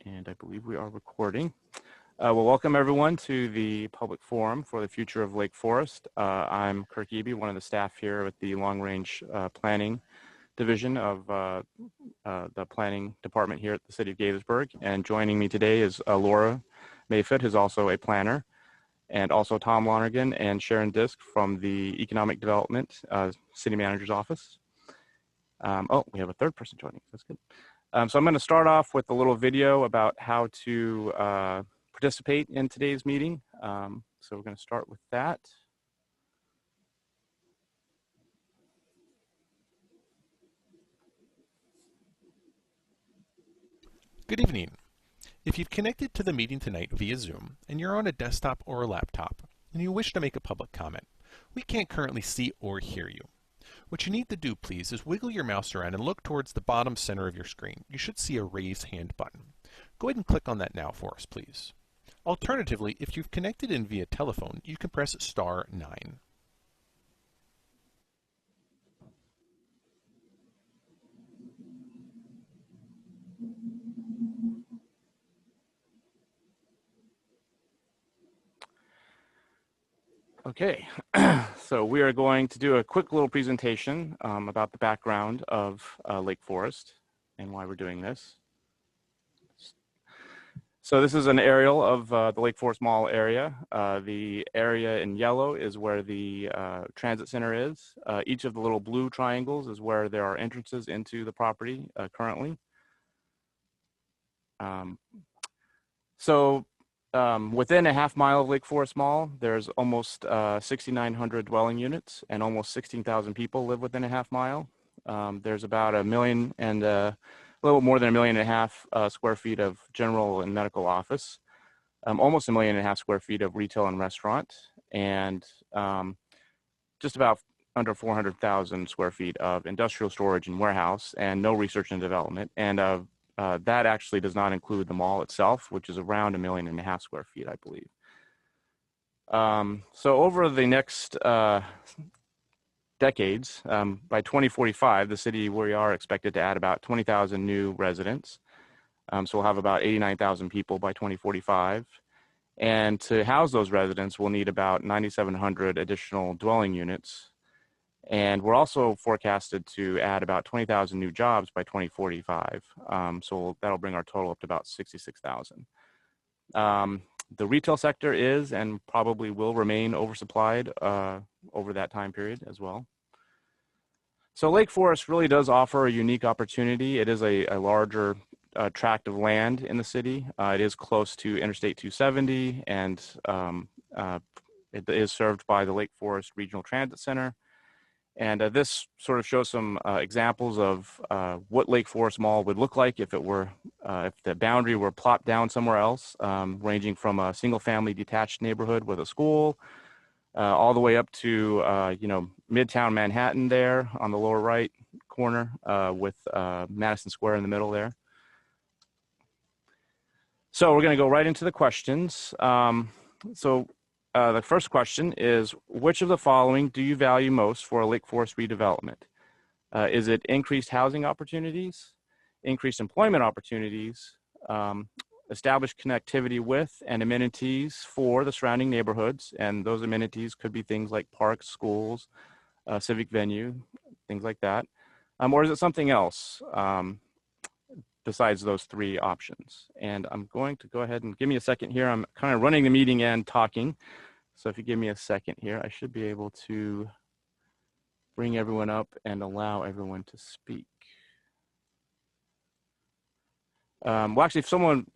And I believe we are recording. Well, welcome everyone to the public forum for the future of Lakeforest. I'm Kirk Eby, one of the staff here at the Long Range Planning Division of the Planning Department here at the City of Gaithersburg. And joining me today is Laura Mayfitt, who's also a planner, and also Tom Lonergan and Sharon Disk from the Economic Development City Manager's Office. Oh, we have a third person joining us. That's good. So I'm going to start off with a little video about how to participate in today's meeting. So we're going to start with that. Good evening. If you've connected to the meeting tonight via Zoom and you're on a desktop or a laptop and you wish to make a public comment, we can't currently see or hear you. What you need to do, please, is wiggle your mouse around and look towards the bottom center of your screen. You should see a raise hand button. Go ahead and click on that now for us, please. Alternatively, if you've connected in via telephone, you can press star 9. Okay, so we are going to do a quick little presentation about the background of Lakeforest and why we're doing this. So this is an aerial of the Lakeforest Mall area. The area in yellow is where the transit center is. Each of the little blue triangles is where there are entrances into the property currently. Within a half mile of Lakeforest Mall, there's almost 6,900 dwelling units and almost 16,000 people live within a half mile. There's about a little more than 1.5 million square feet of general and medical office, almost 1.5 million square feet of retail and restaurant, and just about under 400,000 square feet of industrial storage and warehouse, and no research and development. And that actually does not include the mall itself, which is around 1.5 million square feet, I believe. So over the next decades, by 2045, the city we are expected to add about 20,000 new residents. So we'll have about 89,000 people by 2045. And to house those residents, we'll need about 9,700 additional dwelling units. And we're also forecasted to add about 20,000 new jobs by 2045. So that'll bring our total up to about 66,000. The retail sector is and probably will remain oversupplied over that time period as well. So Lakeforest really does offer a unique opportunity. It is a larger tract of land in the city. It is close to Interstate 270, and it is served by the Lakeforest Regional Transit Center. And this sort of shows some examples of what Lakeforest Mall would look like if it were, if the boundary were plopped down somewhere else, ranging from a single-family detached neighborhood with a school, all the way up to Midtown Manhattan there on the lower right corner with Madison Square in the middle there. So we're going to go right into the questions. The first question is, which of the following do you value most for a Lakeforest redevelopment? Is it increased housing opportunities, increased employment opportunities, established connectivity with and amenities for the surrounding neighborhoods? And those amenities could be things like parks, schools, civic venue, things like that. Or is it something else besides those three options? And I'm going to go ahead and give me a second here. I'm kind of running the meeting and talking. So if you give me a second here, I should be able to bring everyone up and allow everyone to speak. Well, actually,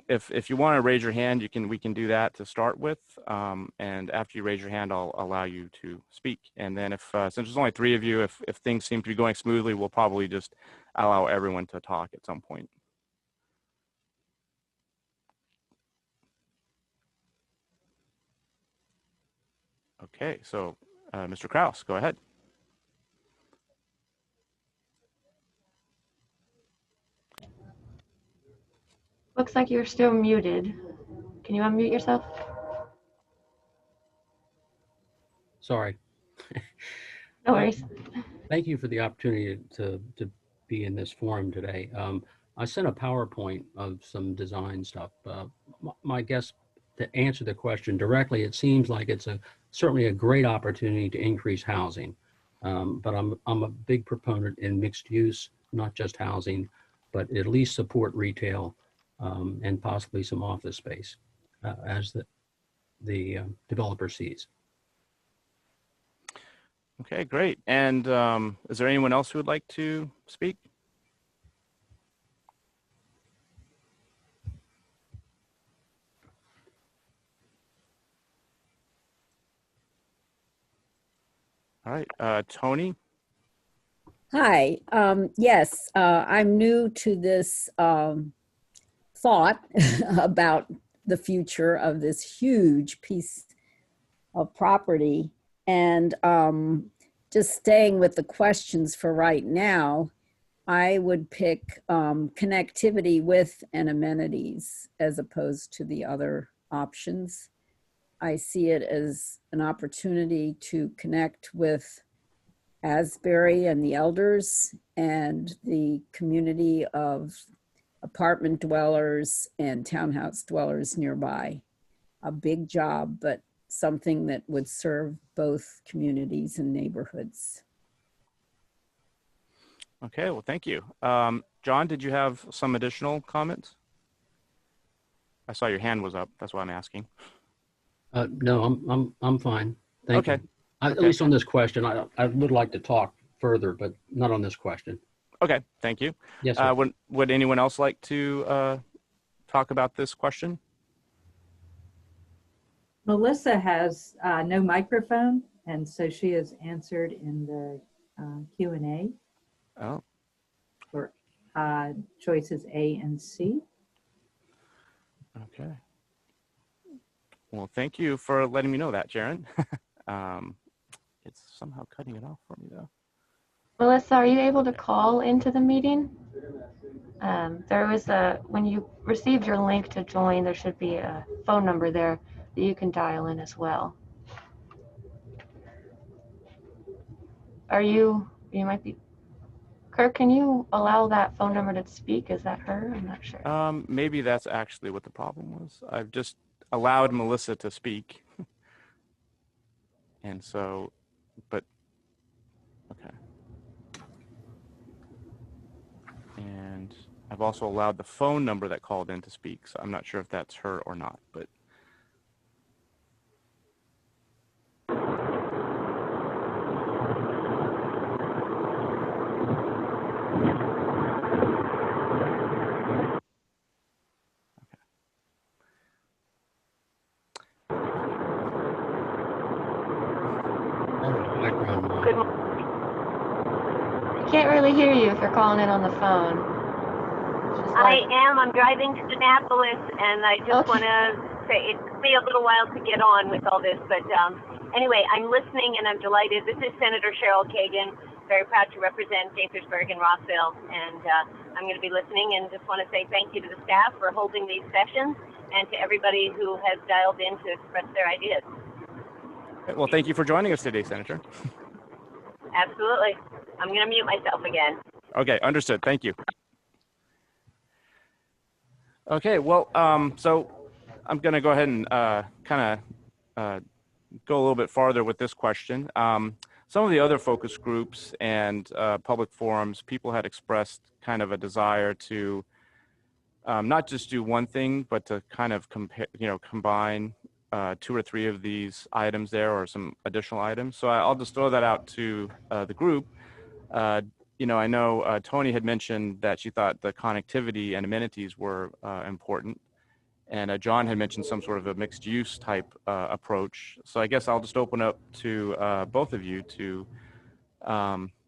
if you want to raise your hand, we can do that to start with. And after you raise your hand, I'll allow you to speak. And then since there's only three of you, if things seem to be going smoothly, we'll probably just allow everyone to talk at some point. Okay, so Mr. Kraus, go ahead. Looks like you're still muted. Can you unmute yourself? Sorry. No worries. Thank you for the opportunity to be in this forum today. I sent a PowerPoint of some design stuff. My guess, to answer the question directly, it seems like it's certainly a great opportunity to increase housing. But I'm a big proponent in mixed use, not just housing, but at least support retail and possibly some office space as the developer sees. Okay, great. And is there anyone else who would like to speak? All right, Tony. Hi. Yes, I'm new to this thought about the future of this huge piece of property. And just staying with the questions for right now, I would pick connectivity with and amenities as opposed to the other options. I see it as an opportunity to connect with Asbury and the elders and the community of apartment dwellers and townhouse dwellers nearby. A big job, but something that would serve both communities and neighborhoods. Okay, well, thank you. John, did you have some additional comments? I saw your hand was up. That's why I'm asking. No, I'm fine. Thank Okay. you. At least on this question, I would like to talk further, but not on this question. Okay, thank you. Yes, sir. Would anyone else like to talk about this question? Melissa has no microphone, and so she has answered in the Q&A Oh, for choices A and C. okay. Well, thank you for letting me know that, Jaren. It's somehow cutting it off for me, though. Melissa, are you able to call into the meeting? There was when you received your link to join, there should be a phone number there that you can dial in as well. You might be, Kirk, can you allow that phone number to speak? Is that her? I'm not sure. Maybe that's actually what the problem was. I've just allowed Melissa to speak. And so, but, okay. And I've also allowed the phone number that called in to speak. So I'm not sure if that's her or not, but. I can't really hear you if you're calling in on the phone. I am. I'm driving to Annapolis, and I just want to say it took me a little while to get on with all this, but anyway, I'm listening, and I'm delighted. This is Senator Cheryl Kagan, very proud to represent Gaithersburg and Rossville, and I'm going to be listening, and just want to say thank you to the staff for holding these sessions, and to everybody who has dialed in to express their ideas. Well, thank you for joining us today, Senator. Absolutely. I'm going to mute myself again. Okay, understood. Thank you. Okay, well, so I'm going to go ahead and kind of go a little bit farther with this question. Some of the other focus groups and public forums, people had expressed kind of a desire to not just do one thing, but to kind of combine 2 or 3 of these items there, or some additional items. So I'll just throw that out to the group. I know Tony had mentioned that she thought the connectivity and amenities were important. And John had mentioned some sort of a mixed use type approach. So I guess I'll just open up to both of you to,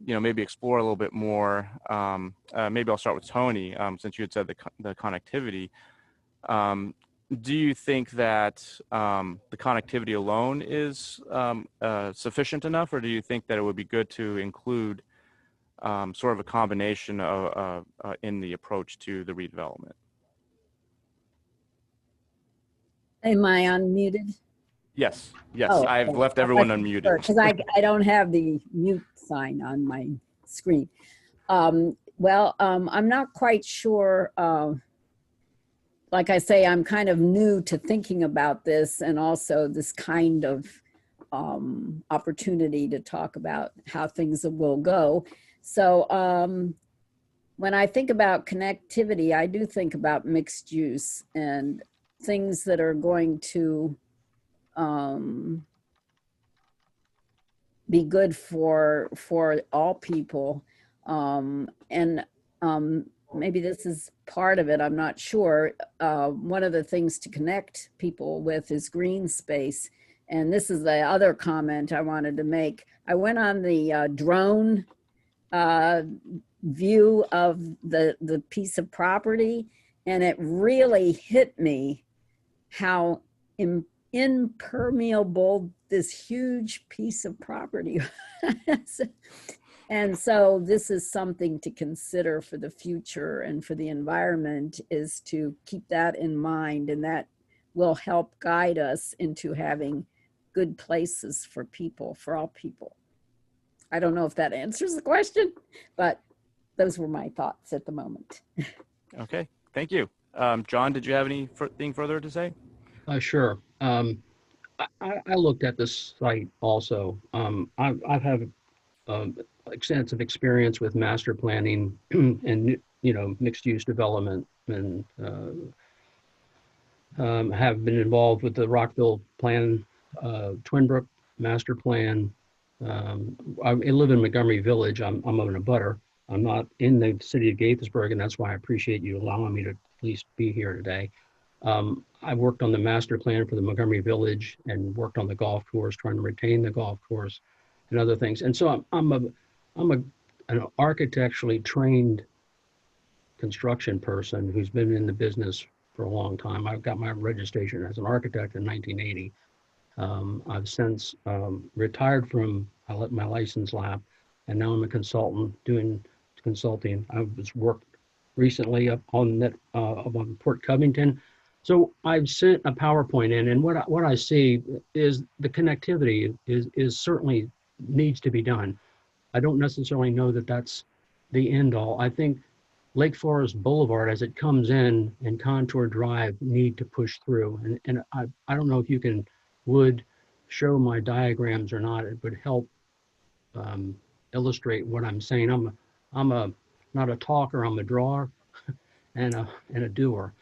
maybe explore a little bit more. Maybe I'll start with Tony, since you had said the connectivity. Do you think that the connectivity alone is sufficient enough, or do you think that it would be good to include sort of a combination in the approach to the redevelopment? Am I unmuted? Yes, yes, Oh, I've okay. left everyone unmuted. Because I don't have the mute sign on my screen. Well, I'm not quite sure. Like I say, I'm kind of new to thinking about this and also this kind of opportunity to talk about how things will go. So when I think about connectivity, I do think about mixed use and things that are going to be good for all people. And maybe this is part of it, I'm not sure. One of the things to connect people with is green space. And this is the other comment I wanted to make. I went on the drone view of the piece of property, and it really hit me how impermeable this huge piece of property was. And so this is something to consider for the future and for the environment, is to keep that in mind, and that will help guide us into having good places for people, for all people. I don't know if that answers the question, but those were my thoughts at the moment. Okay, thank you. John, did you have anything further to say? Sure. I looked at this site also. I've had extensive experience with master planning and mixed use development, and have been involved with the Rockville plan, Twinbrook master plan. I live in Montgomery Village. I'm in a butter. I'm not in the city of Gaithersburg, and that's why I appreciate you allowing me to at least be here today. I worked on the master plan for the Montgomery Village and worked on the golf course, trying to retain the golf course and other things. And so I'm an architecturally trained construction person who's been in the business for a long time. I've got my registration as an architect in 1980. I've since retired from my license lab, and now I'm a consultant doing consulting. I was worked recently up on Port Covington. So I've sent a PowerPoint in, and what I see is the connectivity is certainly needs to be done. I don't necessarily know that that's the end all. I think Lakeforest Boulevard, as it comes in, and Contour Drive need to push through. And I don't know if you would show my diagrams or not. It would help illustrate what I'm saying. I'm not a talker, I'm a drawer and a doer.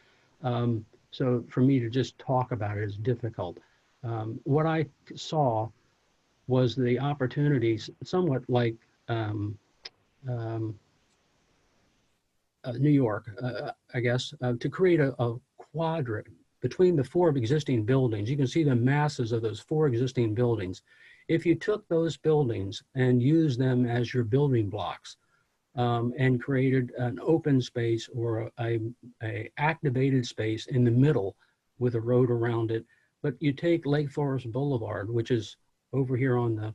So for me to just talk about it is difficult. What I saw was the opportunities, somewhat like New York, I guess, to create a quadrant between the four existing buildings. You can see the masses of those four existing buildings. If you took those buildings and used them as your building blocks, and created an open space or a activated space in the middle with a road around it, but you take Lakeforest Boulevard, which is over here on the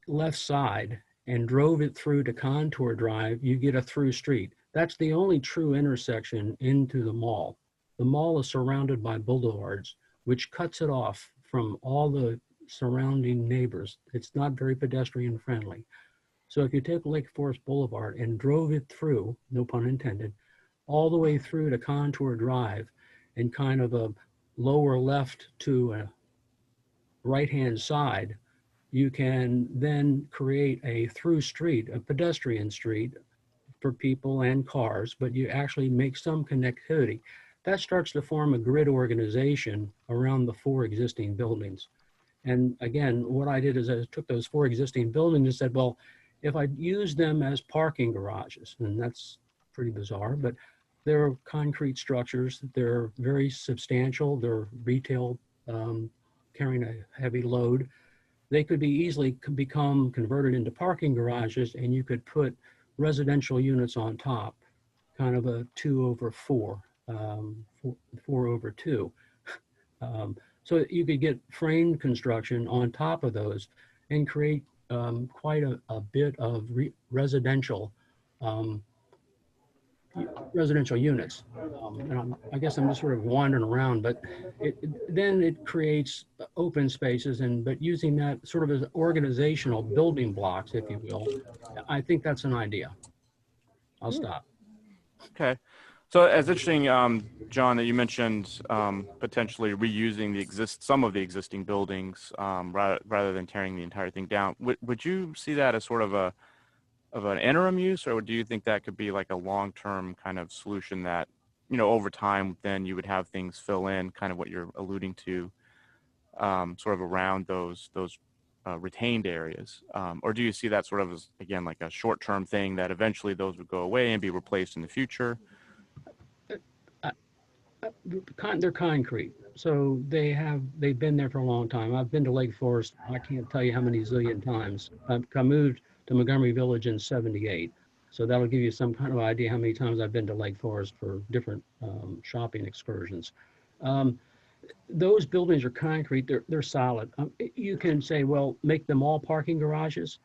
left side, and drove it through to Contour Drive, you get a through street. That's the only true intersection into the mall. The mall is surrounded by boulevards, which cuts it off from all the surrounding neighbors. It's not very pedestrian friendly. So if you take Lakeforest Boulevard and drove it through, no pun intended, all the way through to Contour Drive, and kind of a lower left to a right-hand side, you can then create a through street, a pedestrian street for people and cars, but you actually make some connectivity. That starts to form a grid organization around the four existing buildings. And again, what I did is I took those four existing buildings and said, well, if I use them as parking garages, and that's pretty bizarre, but they're concrete structures, they're very substantial, they're retail, carrying a heavy load. They could be easily become converted into parking garages, and you could put residential units on top, kind of a 2/4, 4/2. So you could get framed construction on top of those and create quite a bit of residential units. And I guess I'm just sort of wandering around, but then it creates open spaces, but using that sort of as organizational building blocks, if you will. I think that's an idea. I'll stop. Okay. So it's interesting, John, that you mentioned potentially reusing some of the existing buildings rather than tearing the entire thing down. Would you see that as sort of an interim use, or do you think that could be like a long-term kind of solution that, over time, then you would have things fill in, kind of what you're alluding to, sort of around those retained areas, or do you see that sort of as, again, like a short-term thing that eventually those would go away and be replaced in the future? They're concrete, so they've been there for a long time. I've been to Lakeforest, I can't tell you how many zillion times. I moved to Montgomery Village in '78, so that'll give you some kind of idea how many times I've been to Lakeforest for different shopping excursions. Those buildings are concrete, they're solid. You can say, well, make them all parking garages.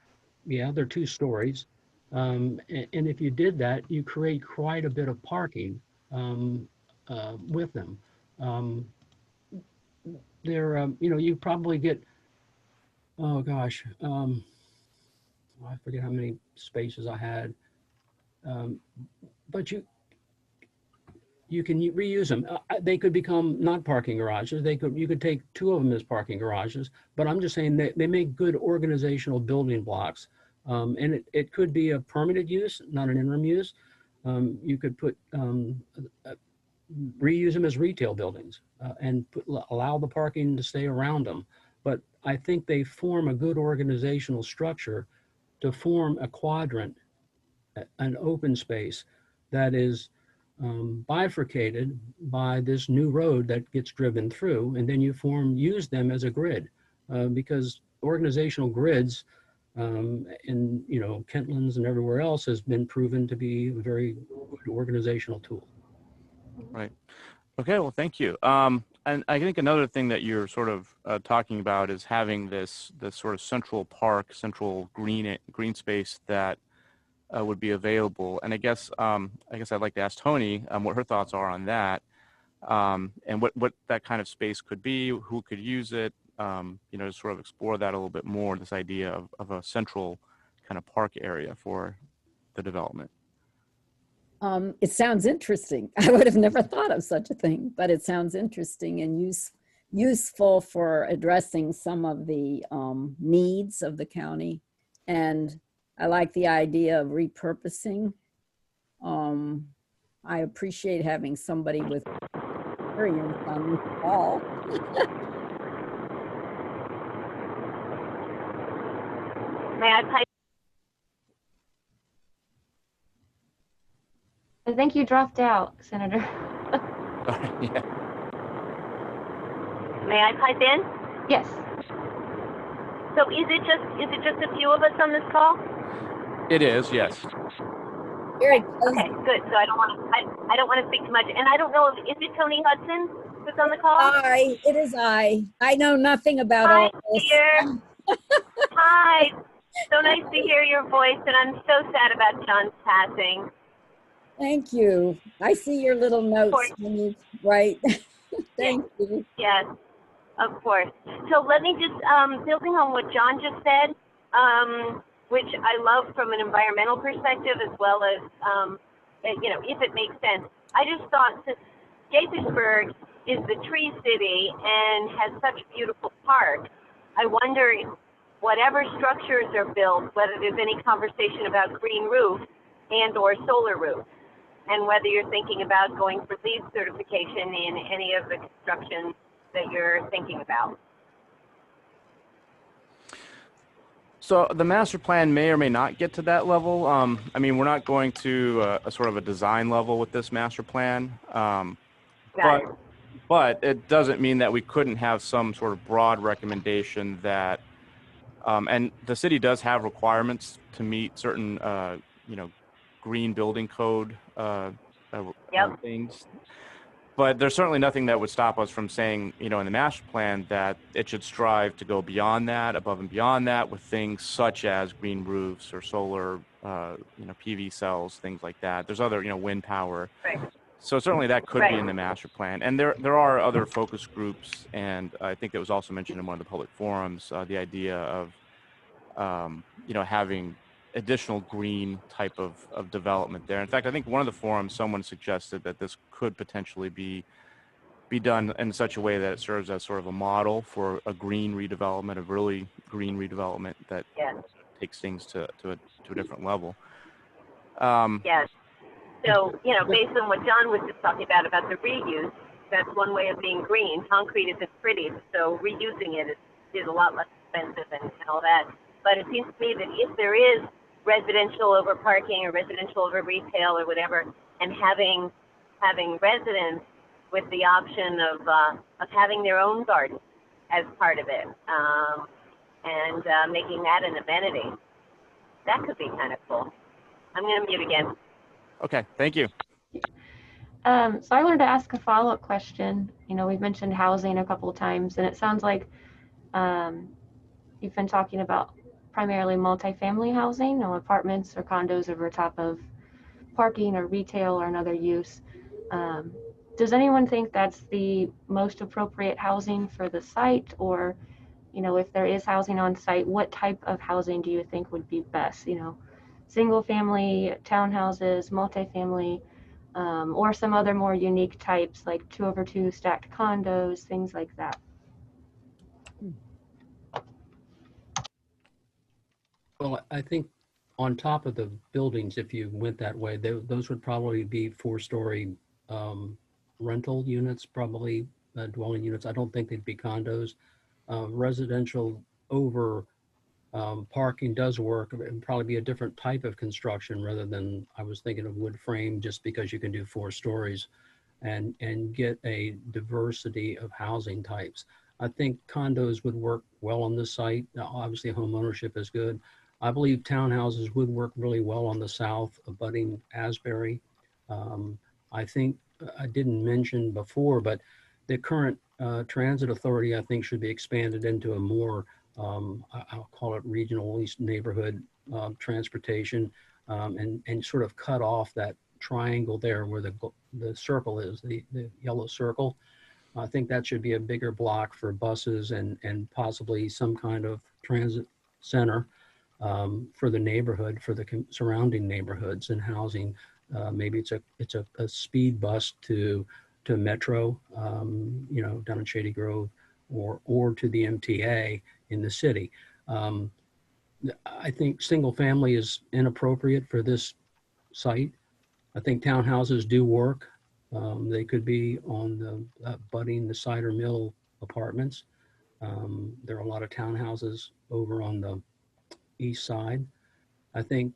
Yeah, they're 2 stories. And if you did that, you create quite a bit of parking with them. You probably get, oh gosh, I forget how many spaces I had, but you can reuse them. They could become not parking garages. You could take 2 of them as parking garages, but I'm just saying that they make good organizational building blocks. And it could be a permanent use, not an interim use. You could reuse them as retail buildings and allow the parking to stay around them. But I think they form a good organizational structure to form a quadrant, an open space that is bifurcated by this new road that gets driven through, and then use them as a grid, because organizational grids in Kentlands and everywhere else has been proven to be a very good organizational tool. Right. Okay. Well, thank you. And I think another thing that you're sort of talking about is having this sort of central green space that would be available. And I guess I'd like to ask Tony what her thoughts are on that, and what that kind of space could be, who could use it. To sort of explore that a little bit more. This idea of a central kind of park area for the development. It sounds interesting. I would have never thought of such a thing, but it sounds interesting and useful for addressing some of the needs of the county. And I like the idea of repurposing. I appreciate having somebody with experience on this call. May I pipe? I think you dropped out, Senator. Yeah. May I pipe in? Yes. So is it just a few of us on this call? It is, yes. Very close. Okay, good. So I don't want to speak too much, and I don't know is it Tony Hudson who's on the call? It is I. I know nothing about all this. Dear. Hi. So nice to hear your voice, and I'm so sad about John's passing. Thank you. I see your little notes when you write. Thank you. Yes, of course. So let me just, building on what John just said, which I love from an environmental perspective as well as, if it makes sense. I just thought since Gaithersburg is the tree city and has such beautiful parks, I wonder if whatever structures are built, whether there's any conversation about green roof and or solar roof, and whether you're thinking about going for LEED certification in any of the construction that you're thinking about. So the master plan may or may not get to that level. We're not going to a sort of a design level with this master plan, but it doesn't mean that we couldn't have some sort of broad recommendation that, and the city does have requirements to meet certain, green building code things. But there's certainly nothing that would stop us from saying, in the master plan that it should strive to go beyond that, above and beyond that, with things such as green roofs or solar, PV cells, things like that. There's other, wind power. Right. So certainly that could be in the master plan. And there are other focus groups, and I think that was also mentioned in one of the public forums, the idea of, having additional green type of development there. In fact, I think one of the forums, someone suggested that this could potentially be done in such a way that it serves as sort of a model for a green redevelopment, a really green redevelopment that Yes. takes things to a different level. Yes. So, you know, based on what John was just talking about the reuse, that's one way of being green. Concrete isn't pretty, so reusing it is a lot less expensive and all that. But it seems to me that if there is residential over parking or residential over retail or whatever, and having residents with the option of having their own garden as part of it, and making that an amenity, that could be kind of cool. I'm going to mute again. Okay, thank you. So I wanted to ask a follow-up question. You know, we've mentioned housing a couple of times, and it sounds like you've been talking about primarily multifamily housing, no apartments or condos over top of parking or retail or another use. Does anyone think that's the most appropriate housing for the site? Or, you know, if there is housing on site, what type of housing do you think would be best? You know, single family, townhouses, multifamily, or some other more unique types like 2-over-2 stacked condos, things like that. Well, I think on top of the buildings, if you went that way, those would probably be 4-story rental units, probably dwelling units. I don't think they'd be condos. Residential over parking does work. It would probably be a different type of construction rather than, I was thinking of wood frame, just because you can do 4 stories and get a diversity of housing types. I think condos would work well on this site. Now, obviously, home ownership is good. I believe townhouses would work really well on the south, abutting Asbury. I think I didn't mention before, but the current transit authority, I think, should be expanded into a more, I'll call it regional, at least neighborhood transportation, and sort of cut off that triangle there where the circle is, the yellow circle. I think that should be a bigger block for buses and possibly some kind of transit center for the neighborhood, for the surrounding neighborhoods and housing. Maybe it's a speed bus to Metro, you know, down in Shady Grove, or to the MTA in the city. I think single family is inappropriate for this site. I think townhouses do work. They could be on the abutting the cider mill apartments. There are a lot of townhouses over on the east side. I think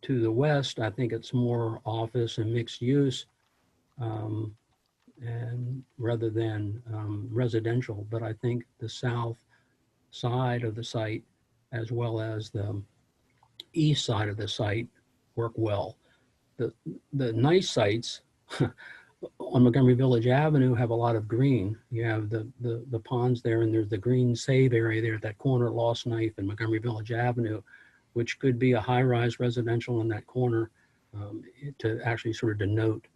to the west, I think it's more office and mixed use, and rather than residential. But I think the south side of the site, as well as the east side of the site, work well. The nice sites on Montgomery Village Avenue have a lot of green. You have the ponds there, and there's the green save area there at that corner, Lost Knife and Montgomery Village Avenue, which could be a high-rise residential in that corner to actually sort of denote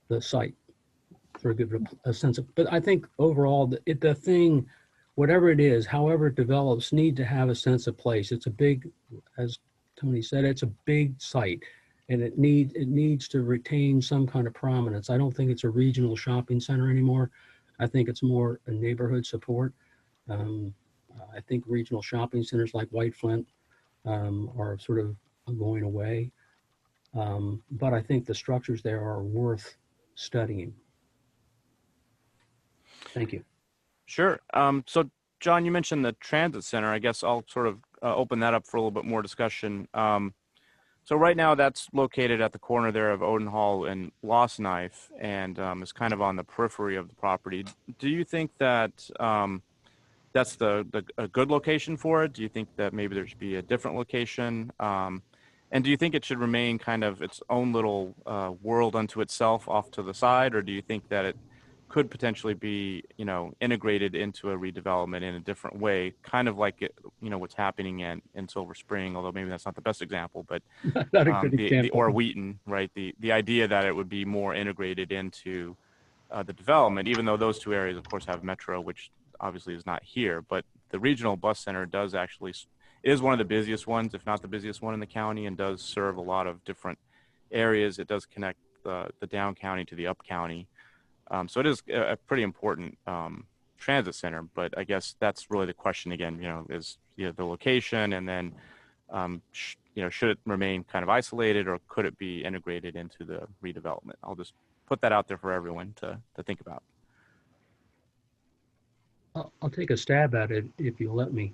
the site, sort of give it a sense of. But I think overall, the thing, whatever it is, however it develops, need to have a sense of place. It's a big, as Tony said, it's a big site, and it needs to retain some kind of prominence. I don't think it's a regional shopping center anymore. I think it's more a neighborhood support. I think regional shopping centers like White Flint are sort of going away. But I think the structures there are worth studying. Thank you. Sure. So, John, you mentioned the transit center. I guess I'll sort of open that up for a little bit more discussion. So right now that's located at the corner there of Odin Hall and Lost Knife, and is kind of on the periphery of the property. Do you think that that's a good location for it? Do you think that maybe there should be a different location? And do you think it should remain kind of its own little world unto itself off to the side, or do you think that it could potentially be, you know, integrated into a redevelopment in a different way, kind of like, you know, what's happening in Silver Spring, although maybe that's not the best example, but Not a good example. or Wheaton, right? The idea that it would be more integrated into the development, even though those two areas, of course, have Metro, which obviously is not here, but the regional bus center does actually, it is one of the busiest ones, if not the busiest one in the county, and does serve a lot of different areas. It does connect the down county to the up county. So it is a pretty important transit center, but I guess that's really the question again, is the location, and then, should it remain kind of isolated, or could it be integrated into the redevelopment? I'll just put that out there for everyone to think about. I'll take a stab at it if you let me.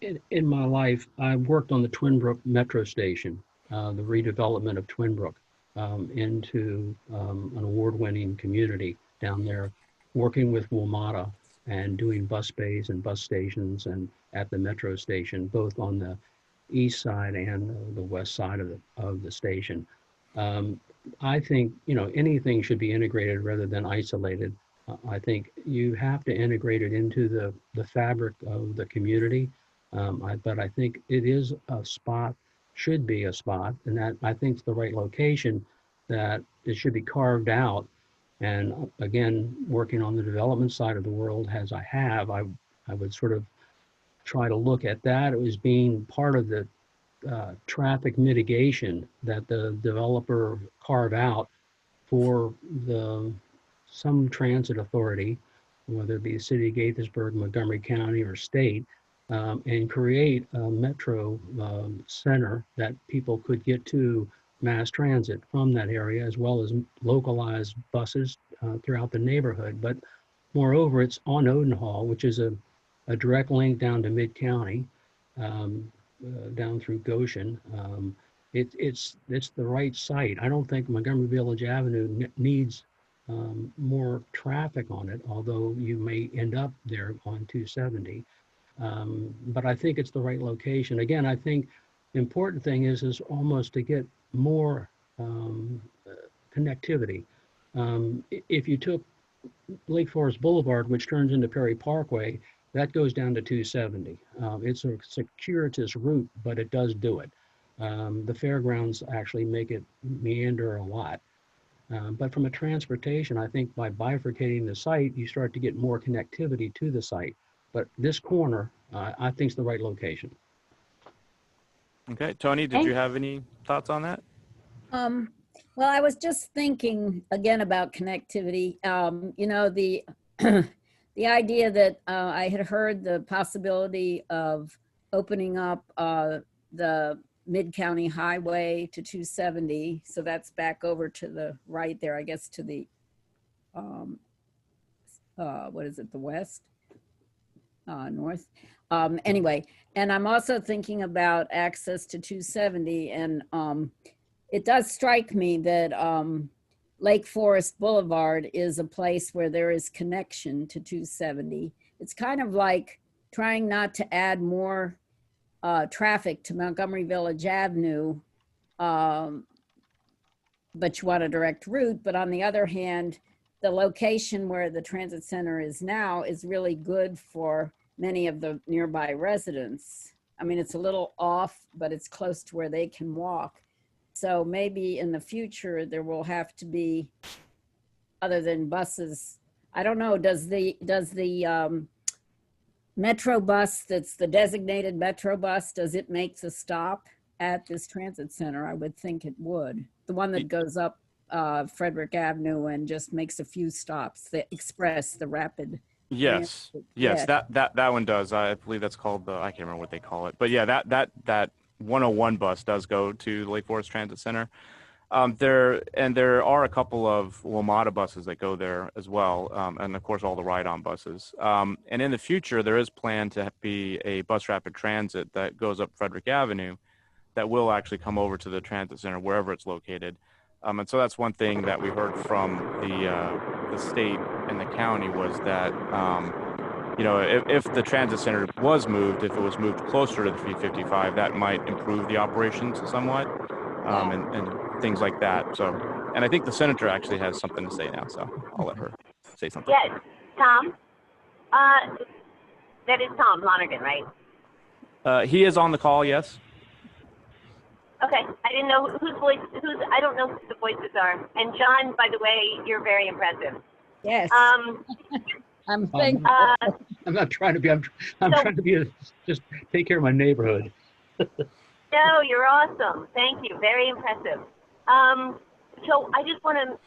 In my life, I worked on the Twin Brook Metro Station, the redevelopment of Twin Brook into an award-winning community down there, working with WMATA and doing bus bays and bus stations and at the metro station, both on the east side and the west side of the station. I think, anything should be integrated rather than isolated. I think you have to integrate it into the fabric of the community. But I think it is a spot, should be a spot, and that I think is the right location, that it should be carved out. And again, working on the development side of the world as I have, I would sort of try to look at that as being part of the traffic mitigation that the developer carve out for some transit authority, whether it be the city of Gaithersburg, Montgomery County, or state, and create a metro center that people could get to mass transit from that area, as well as localized buses throughout the neighborhood. But moreover, it's on Odenhall, which is a direct link down to Mid-County, down through Goshen. It's the right site. I don't think Montgomery Village Avenue needs more traffic on it, although you may end up there on 270. But I think it's the right location. Again, I think the important thing is almost to get more connectivity. If you took Lakeforest Boulevard, which turns into Perry Parkway, that goes down to 270. It's a circuitous route, but it does do it. The fairgrounds actually make it meander a lot. But from a transportation, I think by bifurcating the site, you start to get more connectivity to the site. But this corner, I think is the right location. Okay, Tony, did you have any thoughts on that? Well, I was just thinking again about connectivity. The idea that I had heard the possibility of opening up the Mid-County Highway to 270. So that's back over to the right there, I guess, to the, what is it, the west? North. Anyway, and I'm also thinking about access to 270, and it does strike me that Lakeforest Boulevard is a place where there is connection to 270. It's kind of like trying not to add more traffic to Montgomery Village Avenue, but you want a direct route. But on the other hand, the location where the transit center is now is really good for many of the nearby residents. I mean, it's a little off, but it's close to where they can walk. So maybe in the future there will have to be, other than buses, I don't know, does the Metro bus that's the designated Metro bus, does it make the stop at this transit center? I would think it would. The one that goes up Frederick Avenue and just makes a few stops, the express, the rapid. Yes, yes, that one does. I believe that's called I can't remember what they call it, but yeah, that 101 bus does go to the Lake Forest Transit Center. There are a couple of WMATA buses that go there as well, and of course all the ride-on buses. And in the future, there is planned to be a bus rapid transit that goes up Frederick Avenue that will actually come over to the transit center wherever it's located. And so that's one thing that we heard from the state and the county was that, if the transit center was moved, if it was moved closer to the 355, that might improve the operations somewhat, and things like that. So, and I think the senator actually has something to say now, so I'll let her say something. Yes, Tom. That is Tom Lonergan, right? He is on the call, yes. Okay, I didn't know I don't know who the voices are. And John, by the way, you're very impressive. Yes. I'm thankful. I'm not trying to be, I'm So- trying to be, just take care of my neighborhood. No, you're awesome. Thank you. Very impressive. So I just want to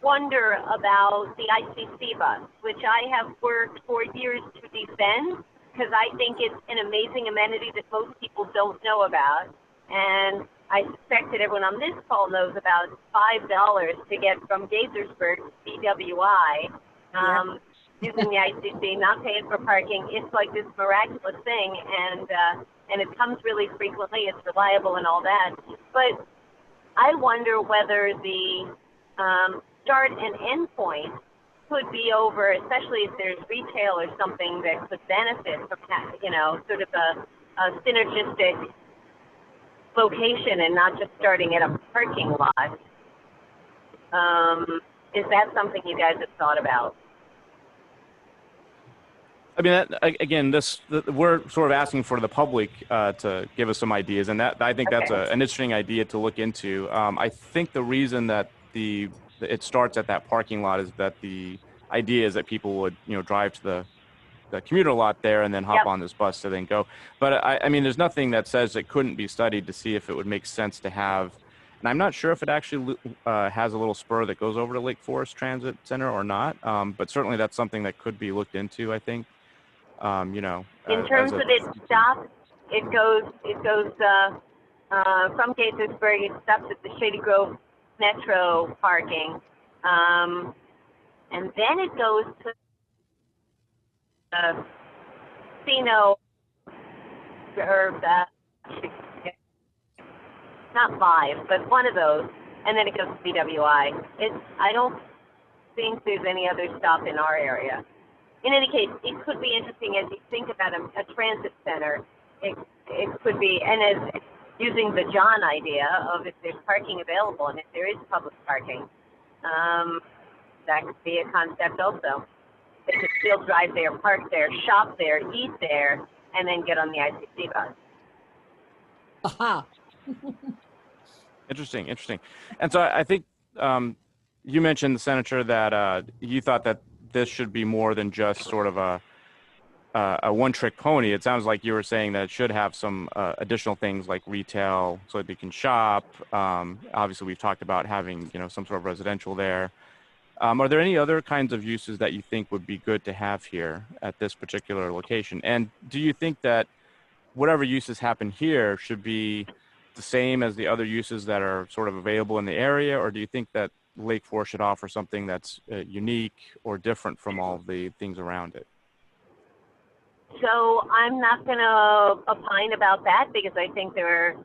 wonder about the Icc Bus, which I have worked for years to defend because I think it's an amazing amenity that most people don't know about. And I suspect that everyone on this call knows about $5 to get from Gaithersburg to BWI. Using the Icc, not paying for parking. It's like this miraculous thing, and it comes really frequently. It's reliable and all that. But I wonder whether the start and end point could be over, especially if there's retail or something that could benefit from, sort of a synergistic location and not just starting at a parking lot. Is that something you guys have thought about? I mean, again, we're sort of asking for the public to give us some ideas, and that I think that's an interesting idea to look into. I think the reason that it starts at that parking lot is that the idea is that people would drive to the commuter lot there and then hop on this bus to then go. But I mean, there's nothing that says it couldn't be studied to see if it would make sense to have. And I'm not sure if it actually has a little spur that goes over to Lakeforest Transit Center or not. But certainly that's something that could be looked into, I think. In terms of its stop, it goes from Gaithersburg. It stops at the Shady Grove Metro parking, and then it goes to Casino, or not Live, but one of those, and then it goes to BWI. I don't think there's any other stop in our area. In any case, it could be interesting as you think about a transit center. It could be, and as using the John idea of if there's parking available and if there is public parking, that could be a concept also. They could still drive there, park there, shop there, eat there, and then get on the Icc bus. Aha. Interesting. And so I think you mentioned, Senator, that you thought that this should be more than just sort of a one-trick pony. It sounds like you were saying that it should have some additional things like retail so that they can shop. Obviously, we've talked about having some sort of residential there. Are there any other kinds of uses that you think would be good to have here at this particular location? And do you think that whatever uses happen here should be the same as the other uses that are sort of available in the area, or do you think that Lakeforest should offer something that's unique or different from all of the things around it? So I'm not going to opine about that because I think there are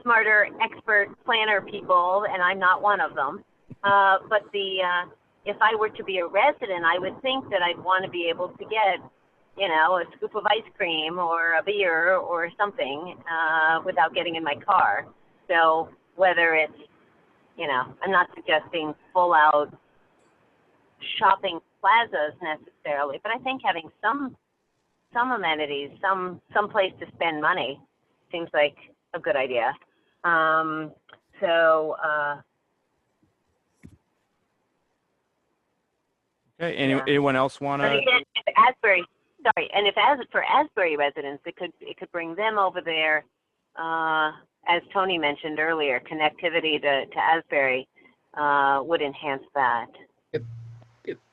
smarter expert planner people, and I'm not one of them. But if I were to be a resident, I would think that I'd want to be able to get, a scoop of ice cream or a beer or something without getting in my car. So whether it's, I'm not suggesting full out shopping plazas necessarily, but I think having some amenities, some place to spend money seems like a good idea. Okay. Anyone else want to? But again, for Asbury residents, it could bring them over there. As Tony mentioned earlier, connectivity to Asbury would enhance that.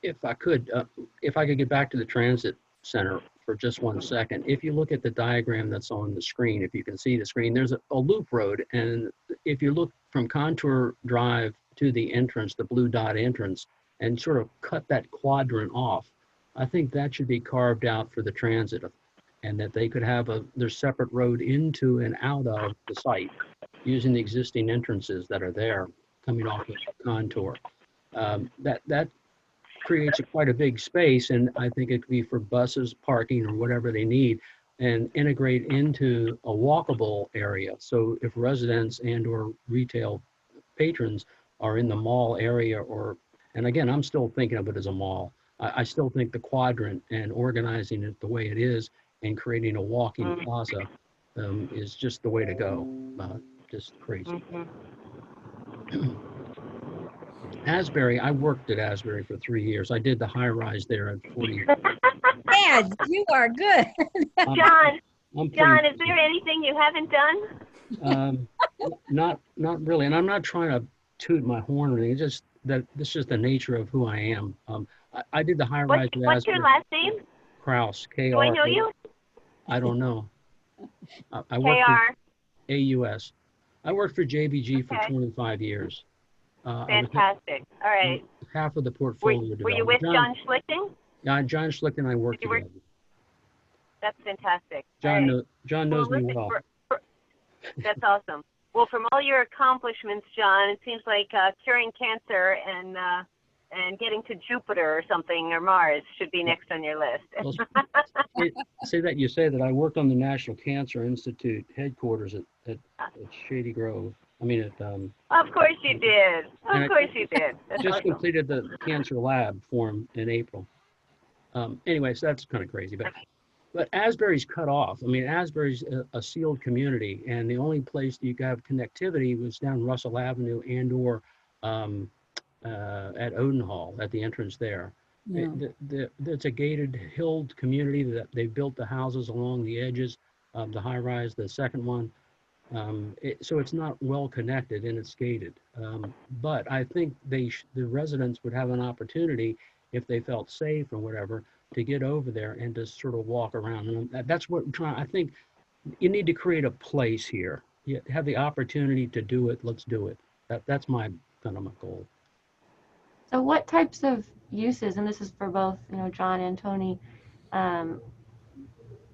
If I could get back to the transit center for just 1 second. If you look at the diagram that's on the screen, if you can see the screen, there's a loop road. And if you look from Contour Drive to the entrance, the blue dot entrance, and sort of cut that quadrant off, I think that should be carved out for the transit, and that they could have their separate road into and out of the site using the existing entrances that are there coming off of Contour. That creates quite a big space, and I think it could be for buses, parking, or whatever they need, and integrate into a walkable area. So if residents and or retail patrons are in the mall area, and again, I'm still thinking of it as a mall. I still think the quadrant and organizing it the way it is and creating a walking plaza is just the way to go. Just crazy. Asbury, I worked at Asbury for 3 years. I did the high rise there at 40. good. You are good. John, I'm John, pretty, is there anything you haven't done? not really. And I'm not trying to toot my horn or anything. It's just that this is just the nature of who I am. I did the high rise with What's your Asbury last name? Kraus, Do I know K-R-A. you? I don't know. I worked for KR. AUS. I worked for JBG for Okay. 25 years. I was Fantastic. All right. half of the Were portfolio you development. with John Schlichting? John Schlick and I worked Did you work? together. That's fantastic. All right. John knows me well. That's awesome. Well, from all your accomplishments, John, it seems like curing cancer and getting to Jupiter or something or Mars should be next on your list. Well, you say that I worked on the National Cancer Institute headquarters at Shady Grove. I mean, Of course you did. Of course you did. That's just awesome. completed the cancer lab for him in April. Anyway, so that's kind of crazy, but Asbury's cut off. I mean, Asbury's a sealed community, and the only place you could have connectivity was down Russell Avenue and/or at Odenhall at the entrance there. Yeah. It's a gated, hilled community that they built the houses along the edges of the high rise, the second one. So it's not well connected and it's gated. But I think the residents would have an opportunity, if they felt safe or whatever, to get over there and to sort of walk around. And that's what I'm trying. I think you need to create a place here. You have the opportunity to do it. Let's do it. That's my kind of my goal. So what types of uses, and this is for both, John and Tony,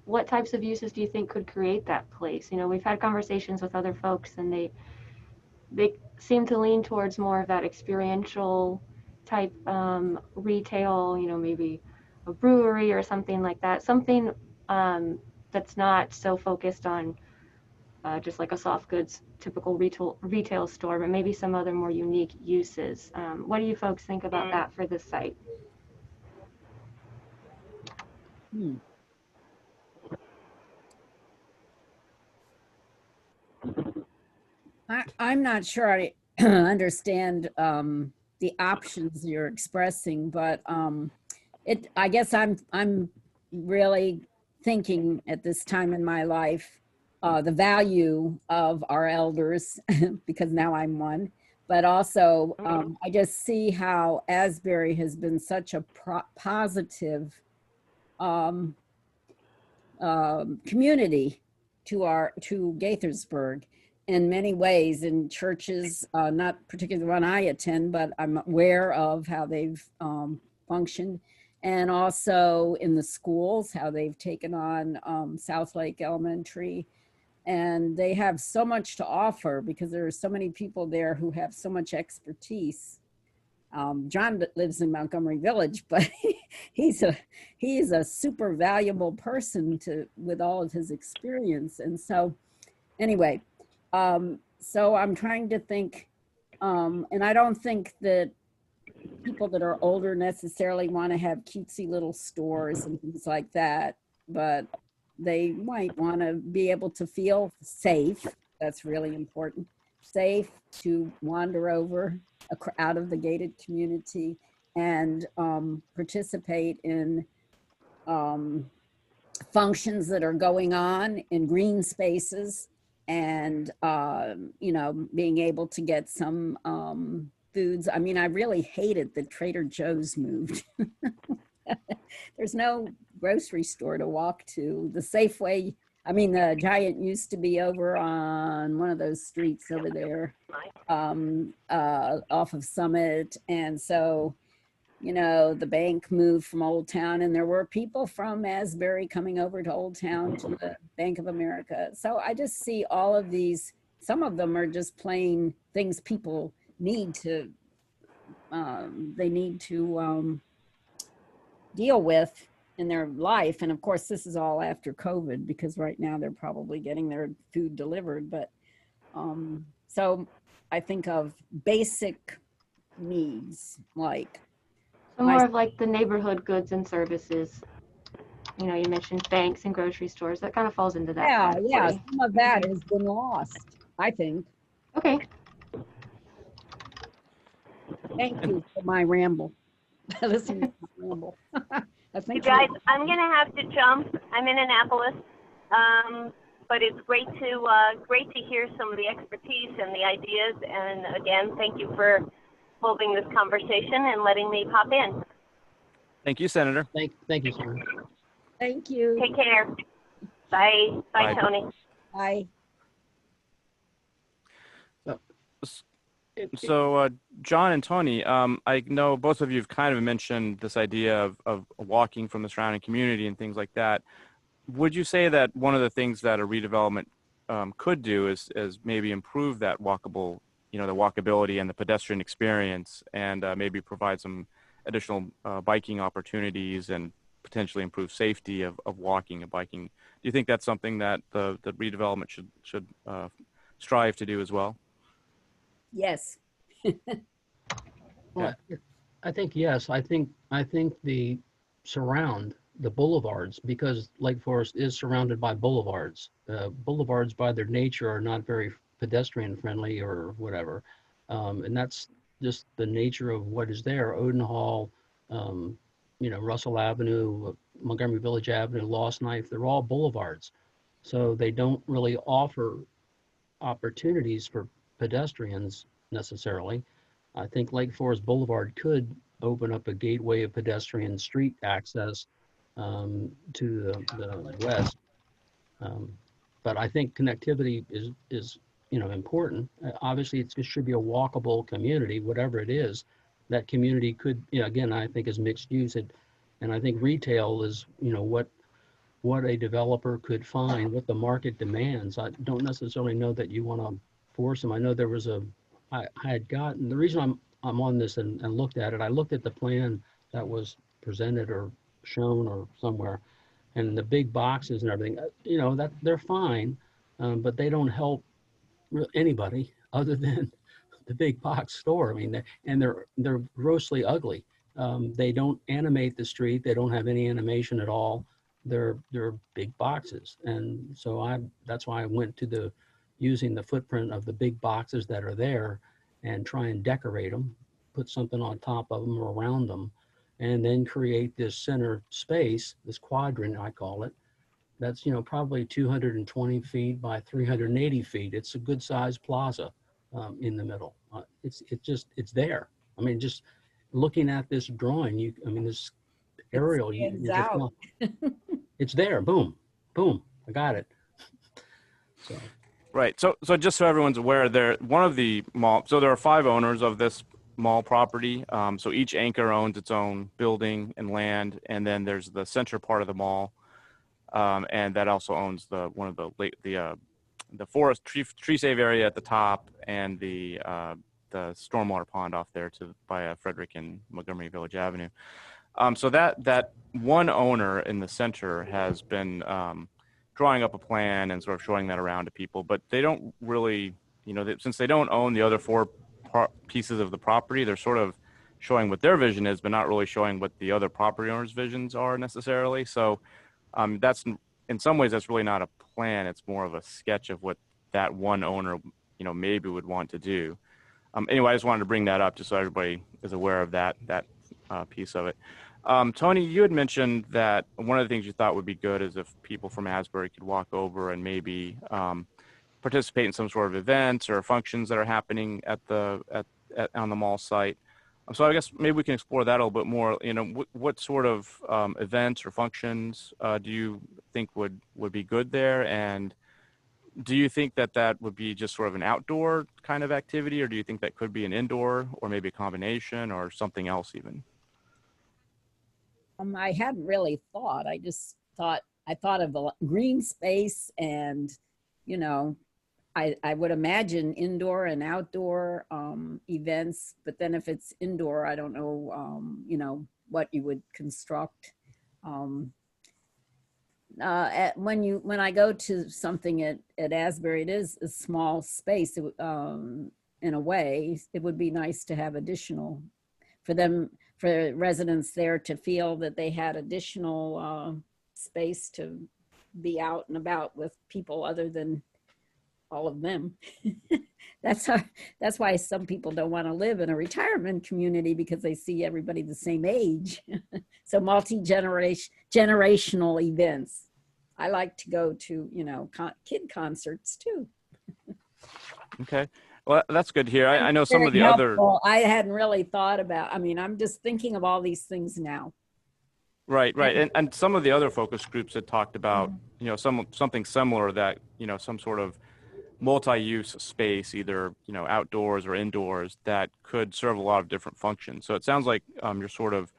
what types of uses do you think could create that place? We've had conversations with other folks, and they seem to lean towards more of that experiential type retail, maybe a brewery or something like that, something that's not so focused on just like a soft goods typical retail store, but maybe some other more unique uses. What do you folks think about that for this site? I'm not sure I understand the options you're expressing, but I guess I'm really thinking at this time in my life the value of our elders because now I'm one, but also I just see how Asbury has been such a positive community to Gaithersburg in many ways, in churches, not particularly the one I attend, but I'm aware of how they've functioned, and also in the schools, how they've taken on South Lake Elementary. And they have so much to offer because there are so many people there who have so much expertise. John lives in Montgomery Village, but he is a super valuable person with all of his experience. And so anyway, so I'm trying to think, and I don't think that people that are older necessarily want to have cutesy little stores and things like that, but they might want to be able to feel safe. That's really important. Safe to wander out of the gated community and participate in functions that are going on in green spaces, and being able to get some foods. I mean, I really hated that Trader Joe's moved. There's no grocery store to walk to. The Safeway, the Giant used to be over on one of those streets over there off of Summit. And so, the bank moved from Old Town, and there were people from Asbury coming over to Old Town to the Bank of America. So I just see all of these, some of them are just plain things people need to, deal with in their life. And of course, this is all after COVID, because right now they're probably getting their food delivered. But so I think of basic needs, like more of like the neighborhood goods and services. You mentioned banks and grocery stores. That kind of falls into that. Yeah. Some of that has been lost, I think. Okay. Thank you for my ramble. Listen to my ramble. I You think guys, I'm gonna have to jump. I'm in Annapolis, but it's great to hear some of the expertise and the ideas. And again, thank you for holding this conversation and letting me pop in. Thank you, Senator. Thank you, Sarah. Thank you. Take care. Bye. Bye, Bye. Tony. Bye. So, John and Tony, I know both of you have kind of mentioned this idea of walking from the surrounding community and things like that. Would you say that one of the things that a redevelopment could do is maybe improve that walkable, the walkability and the pedestrian experience, and maybe provide some additional biking opportunities and potentially improve safety of walking and biking? Do you think that's something that the redevelopment should strive to do as well? Yes. Well, I think yes. I think the boulevards, because Lake Forest is surrounded by boulevards. Boulevards by their nature are not very pedestrian friendly or whatever. And that's just the nature of what is there. Odenhall, Russell Avenue, Montgomery Village Avenue, Lost Knife, they're all boulevards. So they don't really offer opportunities for pedestrians necessarily. I think Lake Forest Boulevard could open up a gateway of pedestrian street access to the west. But I think connectivity is important. Obviously, it should be a walkable community, whatever it is. That community could, again, I think is mixed use. And I think retail is, what a developer could find, what the market demands. I don't necessarily know that you want to force them. I know there was I had gotten, the reason I'm on this and looked at it, I looked at the plan that was presented or shown or somewhere, and the big boxes and everything, that they're fine, but they don't help anybody other than the big box store. I mean, they're grossly ugly. They don't animate the street. They don't have any animation at all. They're big boxes, and so that's why I went to using the footprint of the big boxes that are there, and try and decorate them, put something on top of them or around them, and then create this center space, this quadrant I call it. That's probably 220 feet by 380 feet. It's a good sized plaza in the middle. It's there. I mean, just looking at this drawing, this aerial, you just know. It's there. Boom, boom. I got it. So. Right. So just so everyone's aware, there are 5 owners of this mall property. So each anchor owns its own building and land, and then there's the center part of the mall, and that also owns the forest tree save area at the top, and the stormwater pond off there by Frederick and Montgomery Village Avenue. So that one owner in the center has been drawing up a plan and sort of showing that around to people, but they don't really, since they don't own the other 4 pieces of the property, they're sort of showing what their vision is, but not really showing what the other property owners' visions are necessarily. So that's, in some ways, that's really not a plan. It's more of a sketch of what that one owner, maybe would want to do. Anyway, I just wanted to bring that up just so everybody is aware of that piece of it. Tony, you had mentioned that one of the things you thought would be good is if people from Asbury could walk over and maybe participate in some sort of events or functions that are happening on the mall site. So I guess maybe we can explore that a little bit more. What sort of events or functions do you think would be good there? And do you think that would be just sort of an outdoor kind of activity, or do you think that could be an indoor, or maybe a combination, or something else even? I hadn't really thought. I thought of the green space, and I would imagine indoor and outdoor events. But then if it's indoor, I don't know what you would construct. When I go to something at Asbury, it is a small space. In a way, it would be nice to have additional for residents there to feel that they had additional space to be out and about with people other than all of them. That's why some people don't want to live in a retirement community, because they see everybody the same age. So generational events. I like to go to, kid concerts too. Okay. Well, that's good to hear. I know some Very of the other. helpful. I hadn't really thought about, I'm just thinking of all these things now. Right, right. And some of the other focus groups had talked about, something similar, that, some sort of multi-use space, either, outdoors or indoors, that could serve a lot of different functions. So it sounds like you're sort of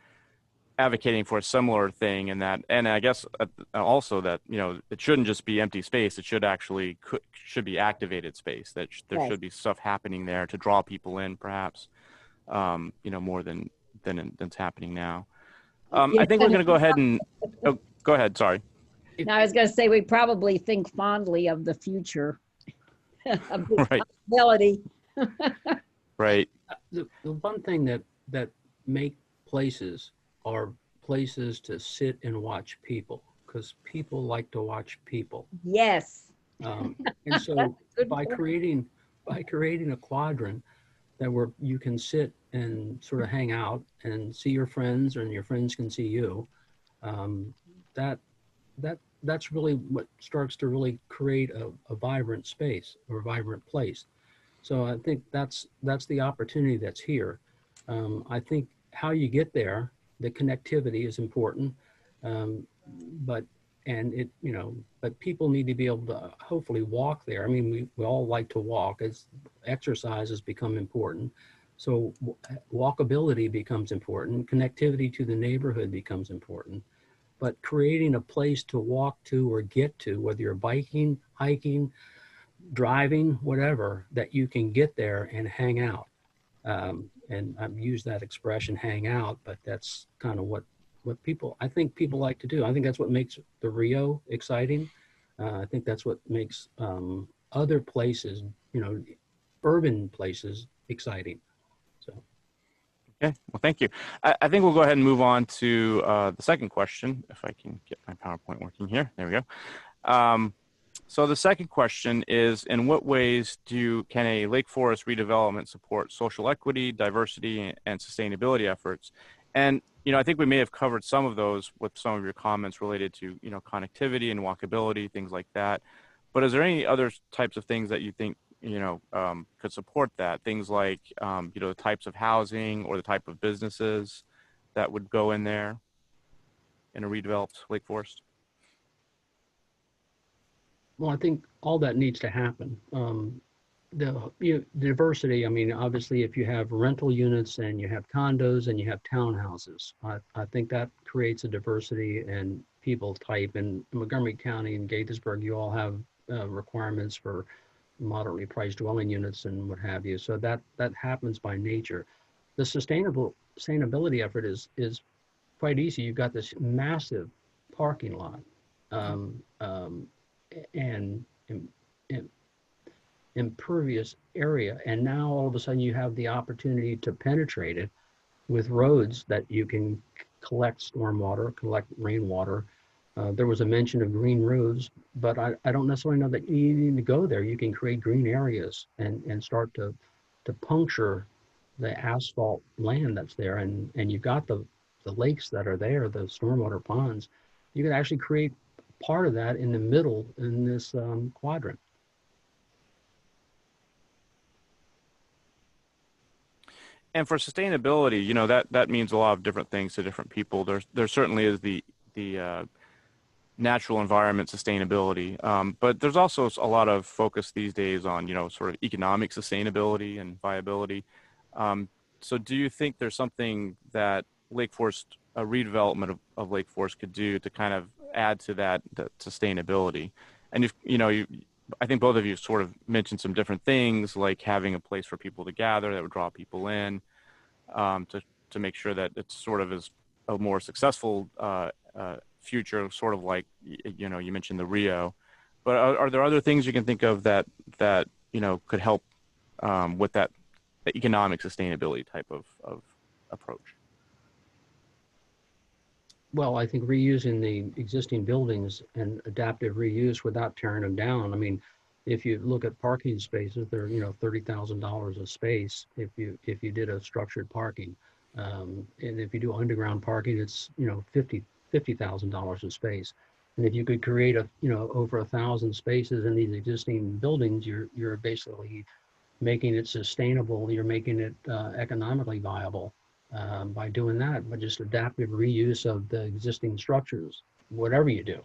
advocating for a similar thing in that, and I guess also that, it shouldn't just be empty space. It should actually should be activated space, that there Yes. should be stuff happening there to draw people in, perhaps, more than's happening now. I think we're going to go ahead and go ahead. Sorry. Now, I was going to say, we probably think fondly of the future, of the Right. possibility. Right. The one thing that make places are places to sit and watch people, because people like to watch people. Yes. And so by creating a quadrant where you can sit and sort of hang out and see your friends, and your friends can see you, that's really what starts to really create a vibrant space or a vibrant place. So I think that's the opportunity that's here. I think how you get there, the connectivity is important, but people need to be able to hopefully walk there. I mean, we all like to walk as exercise has become important. So walkability becomes important. Connectivity to the neighborhood becomes important. But creating a place to walk to or get to, whether you're biking, hiking, driving, whatever, that you can get there and hang out. And I've used that expression, hang out, but that's kind of what I think people like to do. I think that's what makes the Rio exciting. I think that's what makes other places, urban places, exciting. So. Okay. Well, thank you. I think we'll go ahead and move on to the second question, if I can get my PowerPoint working here. There we go. So the second question is, in what ways can a Lake Forest redevelopment support social equity, diversity, and sustainability efforts? And, I think we may have covered some of those with some of your comments related to, connectivity and walkability, things like that. But is there any other types of things that you think, could support that? Things like, the types of housing or the type of businesses that would go in there in a redeveloped Lake Forest? Well, I think all that needs to happen. The diversity, I mean, obviously, if you have rental units and you have condos and you have townhouses, I think that creates a diversity in people type. In Montgomery County and Gaithersburg, you all have requirements for moderately priced dwelling units and what have you. So that happens by nature. The sustainability effort is quite easy. You've got this massive parking lot. And impervious area, and now all of a sudden you have the opportunity to penetrate it with roads that you can collect stormwater, collect rainwater. There was a mention of green roads, but I don't necessarily know that you need to go there. You can create green areas and start to puncture the asphalt land that's there, and you've got the lakes that are there, the stormwater ponds. You can actually create part of that in the middle in this quadrant. And for sustainability, that means a lot of different things to different people. There certainly is the natural environment sustainability, but there's also a lot of focus these days on sort of economic sustainability and viability. So do you think there's something that Lake Forest, a redevelopment of Lake Forest, could do to kind of add to that sustainability? And I think both of you sort of mentioned some different things, like having a place for people to gather that would draw people in, to make sure that it sort of is a more successful future, sort of like you mentioned the Rio. But are there other things you can think of that could help with the economic sustainability type of approach? Well, I think reusing the existing buildings and adaptive reuse without tearing them down. I mean, if you look at parking spaces, they're $30,000 a space if you did a structured parking. And if you do underground parking, it's, you know, $50,000 a space. And if you could create over 1,000 spaces in these existing buildings, you're basically making it sustainable. You're making it economically viable by doing that, by just adaptive reuse of the existing structures, whatever you do.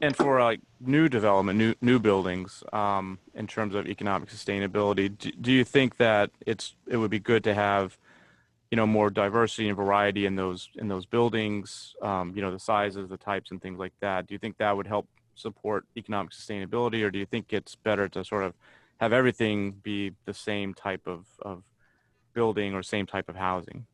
And for like new development, new buildings, in terms of economic sustainability, do you think that it would be good to have, you know, more diversity and variety in those buildings, you know, the sizes, the types, and things like that? Do you think that would help support economic sustainability, or do you think it's better to sort of have everything be the same type of building or same type of housing?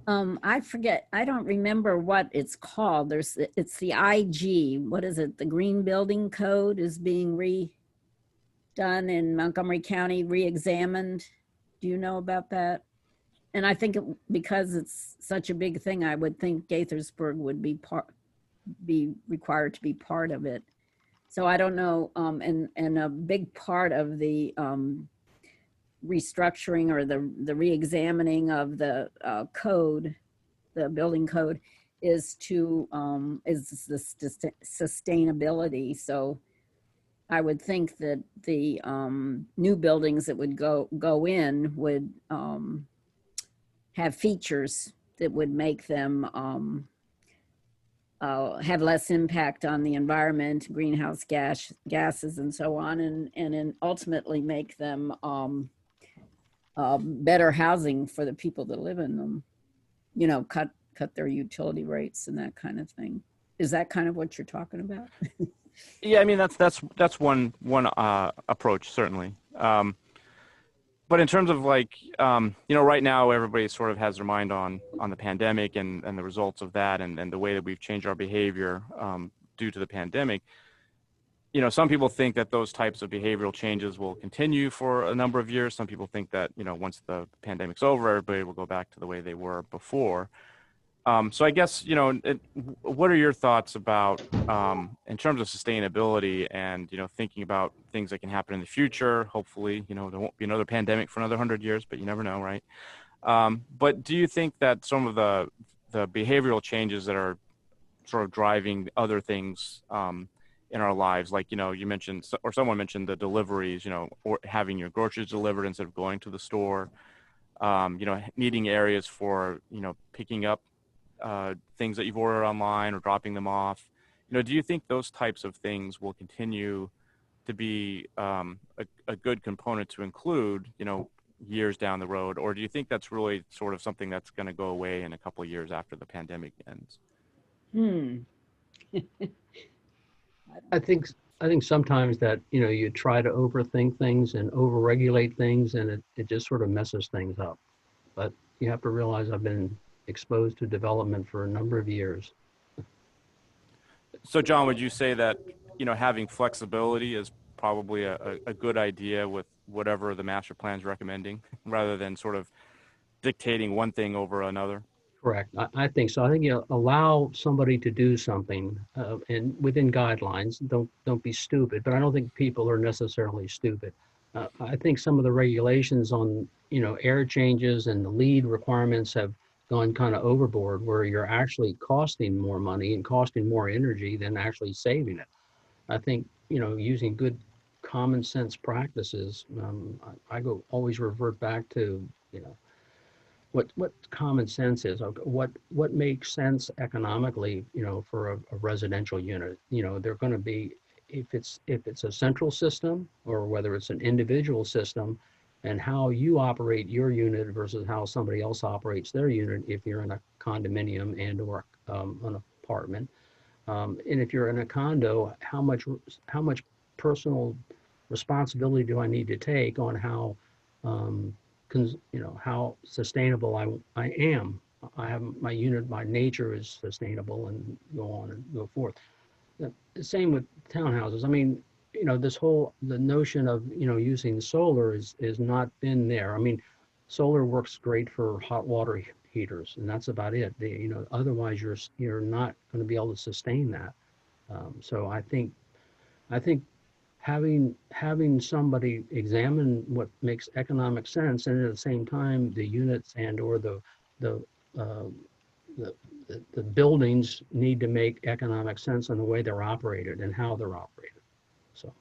I forget, I don't remember what it's called. It's the IG, what is it? The Green Building Code is being redone in Montgomery County, re-examined. Do you know about that? And I think because it's such a big thing, I would think Gaithersburg would be required to be part of it. So I don't know, and a big part of the restructuring or the re-examining of the code, the building code, is the sustainability. So I would think that the new buildings that would go in would have features that would make them have less impact on the environment, greenhouse gases and so on, and ultimately make them better housing for the people that live in them. You know, cut their utility rates and that kind of thing. Is that kind of what you're talking about? Yeah, I mean that's one approach, certainly. But in terms of like, you know, right now everybody sort of has their mind on the pandemic and the results of that, and the way that we've changed our behavior due to the pandemic. You know, some people think that those types of behavioral changes will continue for a number of years. Some people think that, you know, once the pandemic's over, everybody will go back to the way they were before. So I guess, you know, what are your thoughts about, in terms of sustainability and, you know, thinking about things that can happen in the future? Hopefully, you know, there won't be another pandemic for another 100 years, but you never know, right? But do you think that some of the behavioral changes that are sort of driving other things in our lives, like, you know, you mentioned, or someone mentioned the deliveries, you know, or having your groceries delivered instead of going to the store, you know, needing areas for, you know, picking up things that you've ordered online or dropping them off. You know, do you think those types of things will continue to be a good component to include, you know, years down the road, or do you think that's really sort of something that's going to go away in a couple of years after the pandemic ends? I think I think sometimes that, you know, you try to overthink things and overregulate things, and it just sort of messes things up. But you have to realize I've been exposed to development for a number of years. So John, would you say that, you know, having flexibility is probably a good idea with whatever the master plan is recommending, rather than sort of dictating one thing over another? Correct. I think so. I think you allow somebody to do something, and within guidelines. Don't be stupid. But I don't think people are necessarily stupid. I think some of the regulations on, you know, air changes and the lead requirements have gone kind of overboard, where you're actually costing more money and costing more energy than actually saving it. I think, you know, using good common sense practices. I always revert back to, you know, what common sense is. What makes sense economically, you know, for a residential unit. You know, they're going to be, if it's a central system or whether it's an individual system, and how you operate your unit versus how somebody else operates their unit if you're in a condominium and or an apartment. And if you're in a condo, how much personal responsibility do I need to take on how you know, how sustainable I am. I have my unit, my nature is sustainable, and go on and go forth. The same with townhouses. I mean, you know, the notion of, you know, using solar is not been there. I mean, solar works great for hot water heaters, and that's about it. You know, otherwise you're not going to be able to sustain that. So I think having somebody examine what makes economic sense, and at the same time, the units and or the uh, the, the buildings need to make economic sense in the way they're operated and how they're operated. So.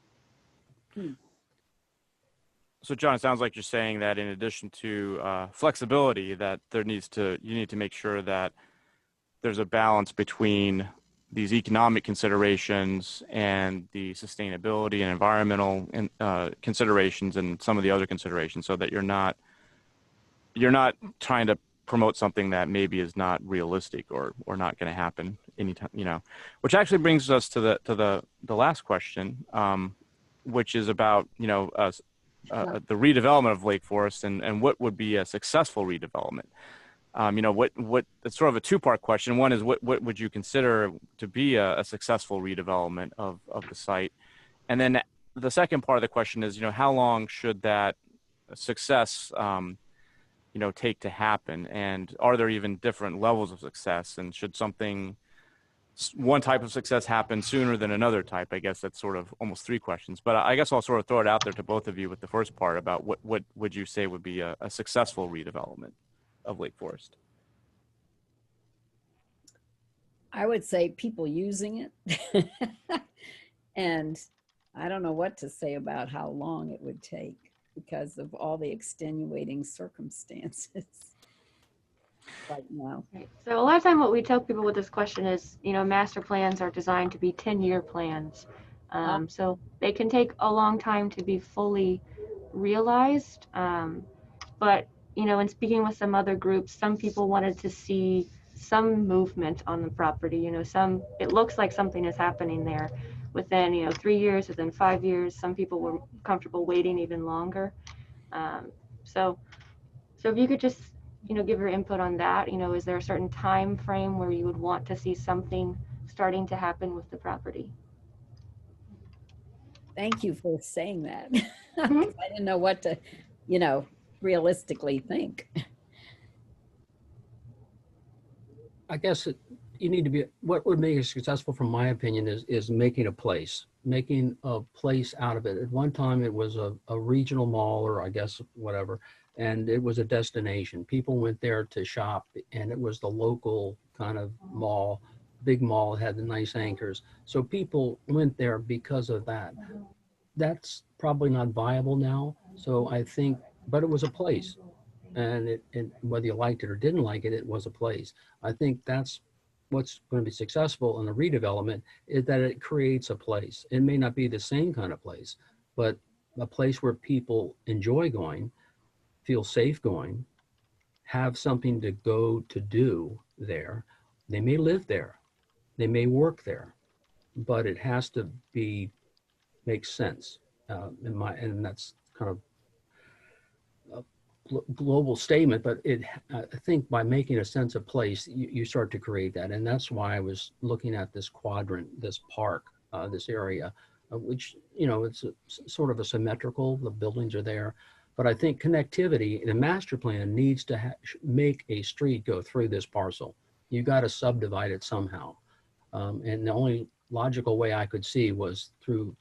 So John, it sounds like you're saying that in addition to flexibility, that you need to make sure that there's a balance between these economic considerations and the sustainability and environmental considerations and some of the other considerations, so that you're not trying to promote something that maybe is not realistic or not going to happen anytime, which actually brings us to the last question, which is about, the redevelopment of Lakeforest and what would be a successful redevelopment. What it's sort of a two-part question. One is what would you consider to be a successful redevelopment of the site? And then the second part of the question is, how long should that success, take to happen? And are there even different levels of success? And should one type of success happen sooner than another type? I guess that's sort of almost three questions, but I guess I'll sort of throw it out there to both of you with the first part about what would you say would be a successful redevelopment of Lakeforest? I would say people using it. And I don't know what to say about how long it would take because of all the extenuating circumstances right now. Right. So a lot of time what we tell people with this question is, master plans are designed to be 10-year plans. So they can take a long time to be fully realized. But, in speaking with some other groups, some people wanted to see some movement on the property, it looks like something is happening there within, 3 years, within 5 years. Some people were comfortable waiting even longer. So if you could just, give your input on that, is there a certain time frame where you would want to see something starting to happen with the property? Thank you for saying that. I didn't know what to, realistically think. I guess you need to be, what would make it successful, from my opinion, is making a place out of it. At one time, it was a regional mall, or I guess whatever, and it was a destination. People went there to shop, and it was the local kind of mall, big mall, had the nice anchors. So people went there because of that. That's probably not viable now. So I think, but it was a place. And whether you liked it or didn't like it, it was a place. I think that's what's going to be successful in the redevelopment, is that it creates a place. It may not be the same kind of place, but a place where people enjoy going, feel safe going, have something to go to do there. They may live there, they may work there, but it has to make sense. And that's kind of global statement, but I think by making a sense of place, you start to create that. And that's why I was looking at this quadrant, this park, this area, which, it's sort of a symmetrical, the buildings are there. But I think connectivity, the master plan needs to make a street go through this parcel. You got to subdivide it somehow. And the only logical way I could see was through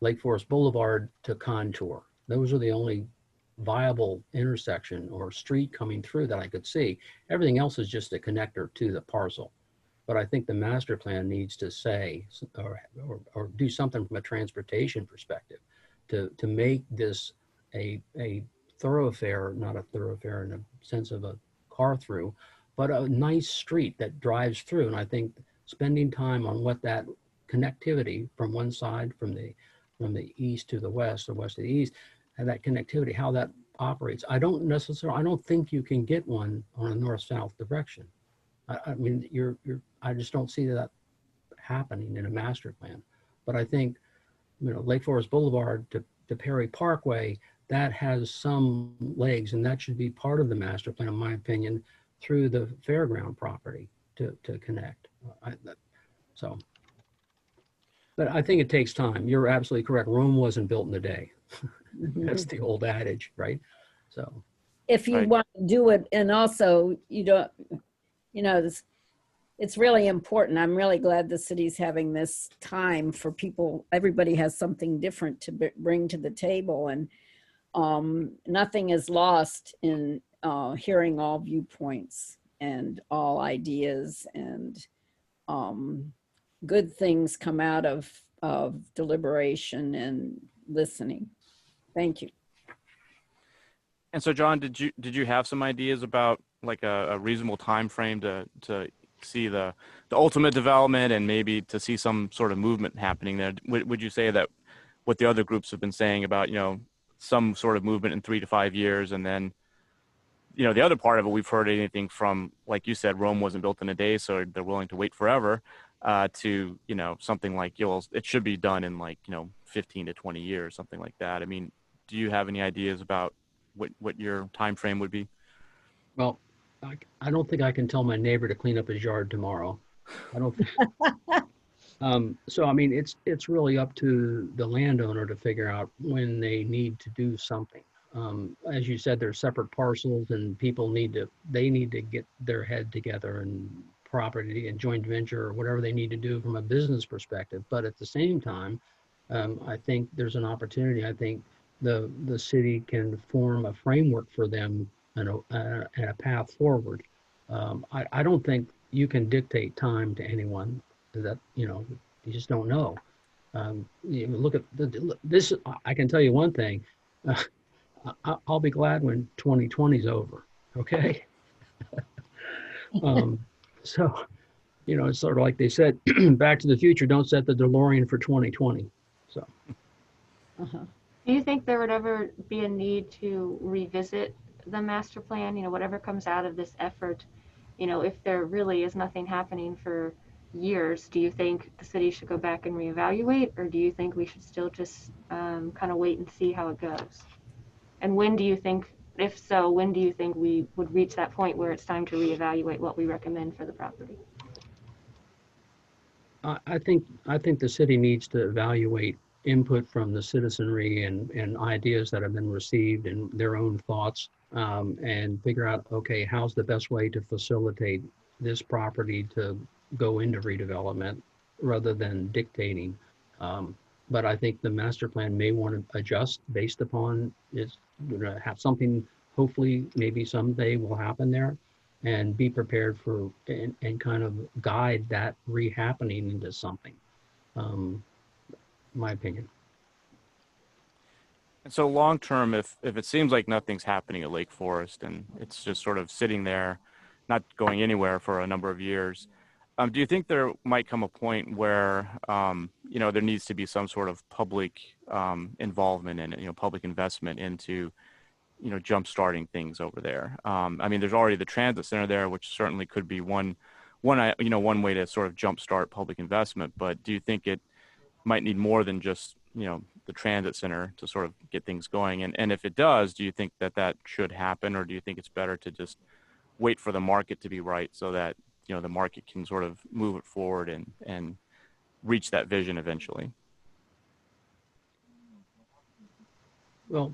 Lakeforest Boulevard to Contour. Those are the only viable intersection or street coming through that I could see. Everything else is just a connector to the parcel. But I think the master plan needs to say, or do something from a transportation perspective to make this a thoroughfare, not a thoroughfare in a sense of a car through, but a nice street that drives through. And I think spending time on what that connectivity from one side, from the east to the west, or west to the east, and that connectivity, how that operates. I don't think you can get one on a north-south direction. I mean, I just don't see that happening in a master plan. But I think, Lakeforest Boulevard to Perry Parkway, that has some legs, and that should be part of the master plan, in my opinion, through the fairground property to connect. But I think it takes time. You're absolutely correct. Rome wasn't built in a day. That's the old adage, right? So, if you want to do it, and also you don't, it's really important. I'm really glad the city's having this time for people. Everybody has something different to bring to the table, and nothing is lost in hearing all viewpoints and all ideas, and good things come out of deliberation and listening. Thank you. And so, John, did you have some ideas about like a reasonable time frame to see the ultimate development and maybe to see some sort of movement happening there? Would you say that what the other groups have been saying about, you know, some sort of movement in 3 to 5 years, and then, you know, the other part of it, we've heard anything from, like you said, Rome wasn't built in a day, so they're willing to wait forever, to, you know, something like, you know, it should be done in like, you know, 15 to 20 years, something like that. I mean, do you have any ideas about what your time frame would be? Well, I don't think I can tell my neighbor to clean up his yard tomorrow. I don't think. So, I mean, it's really up to the landowner to figure out when they need to do something. As you said, they're separate parcels, and people need to get their head together, and property and joint venture or whatever they need to do from a business perspective. But at the same time, I think there's an opportunity. I think the city can form a framework for them and a path forward. I don't think you can dictate time to anyone. That, you know, you just don't know. You look at this. I can tell you one thing. I'll be glad when 2020 is over. Okay. So, you know, it's sort of like they said, Back to the Future, don't set the DeLorean for 2020. So. Do you think there would ever be a need to revisit the master plan? You know, whatever comes out of this effort, you know, if there really is nothing happening for years, do you think the city should go back and reevaluate, or do you think we should still just kind of wait and see how it goes? And when do you think, if so, when do you think we would reach that point where it's time to reevaluate what we recommend for the property? I think the city needs to evaluate input from the citizenry and ideas that have been received and their own thoughts, and figure out, okay, how's the best way to facilitate this property to go into redevelopment rather than dictating. But I think the master plan may want to adjust based upon it's going to have something, hopefully maybe someday will happen there, and be prepared for and kind of guide that rehappening into something. My opinion. And so long term, if it seems like nothing's happening at Lakeforest and it's just sort of sitting there, not going anywhere for a number of years, do you think there might come a point where you know, there needs to be some sort of public involvement and, you know, public investment into, you know, jump starting things over there? I mean, there's already the transit center there, which certainly could be one way to sort of jumpstart public investment. But do you think it might need more than just, you know, the transit center to sort of get things going? And if it does, do you think that should happen, or do you think it's better to just wait for the market to be right so that, you know, the market can sort of move it forward and reach that vision eventually? Well,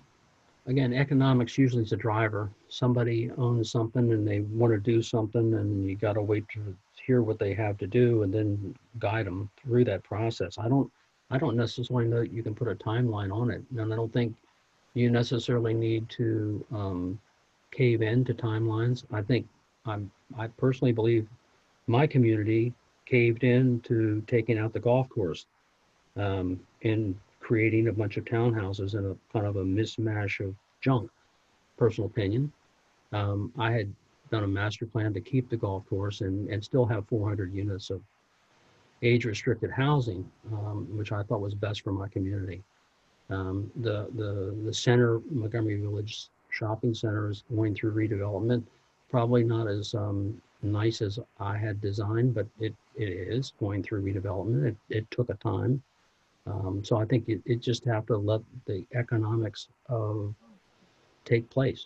again, economics usually is a driver. Somebody owns something and they want to do something, and you got to wait to hear what they have to do and then guide them through that process. I don't necessarily know that you can put a timeline on it, and I don't think you necessarily need to cave into timelines. I personally believe my community caved in to taking out the golf course and creating a bunch of townhouses in a kind of a mismatch of junk. Personal opinion. I had done a master plan to keep the golf course and still have 400 units of age-restricted housing, which I thought was best for my community. The center, Montgomery Village Shopping Center, is going through redevelopment. Probably not as nice as I had designed, but it is going through redevelopment. It took a time. So I think it just have to let the economics of take place.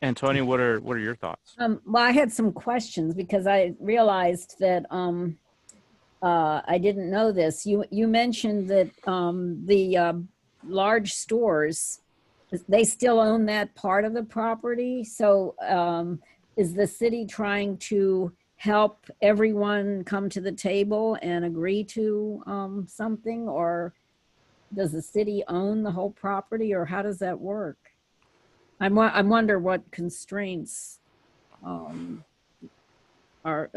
And Tony, what are your thoughts? Well, I had some questions because I realized that I didn't know this. You mentioned that the large stores, they still own that part of the property. So is the city trying to help everyone come to the table and agree to something, or does the city own the whole property, or how does that work? I wonder what constraints are, are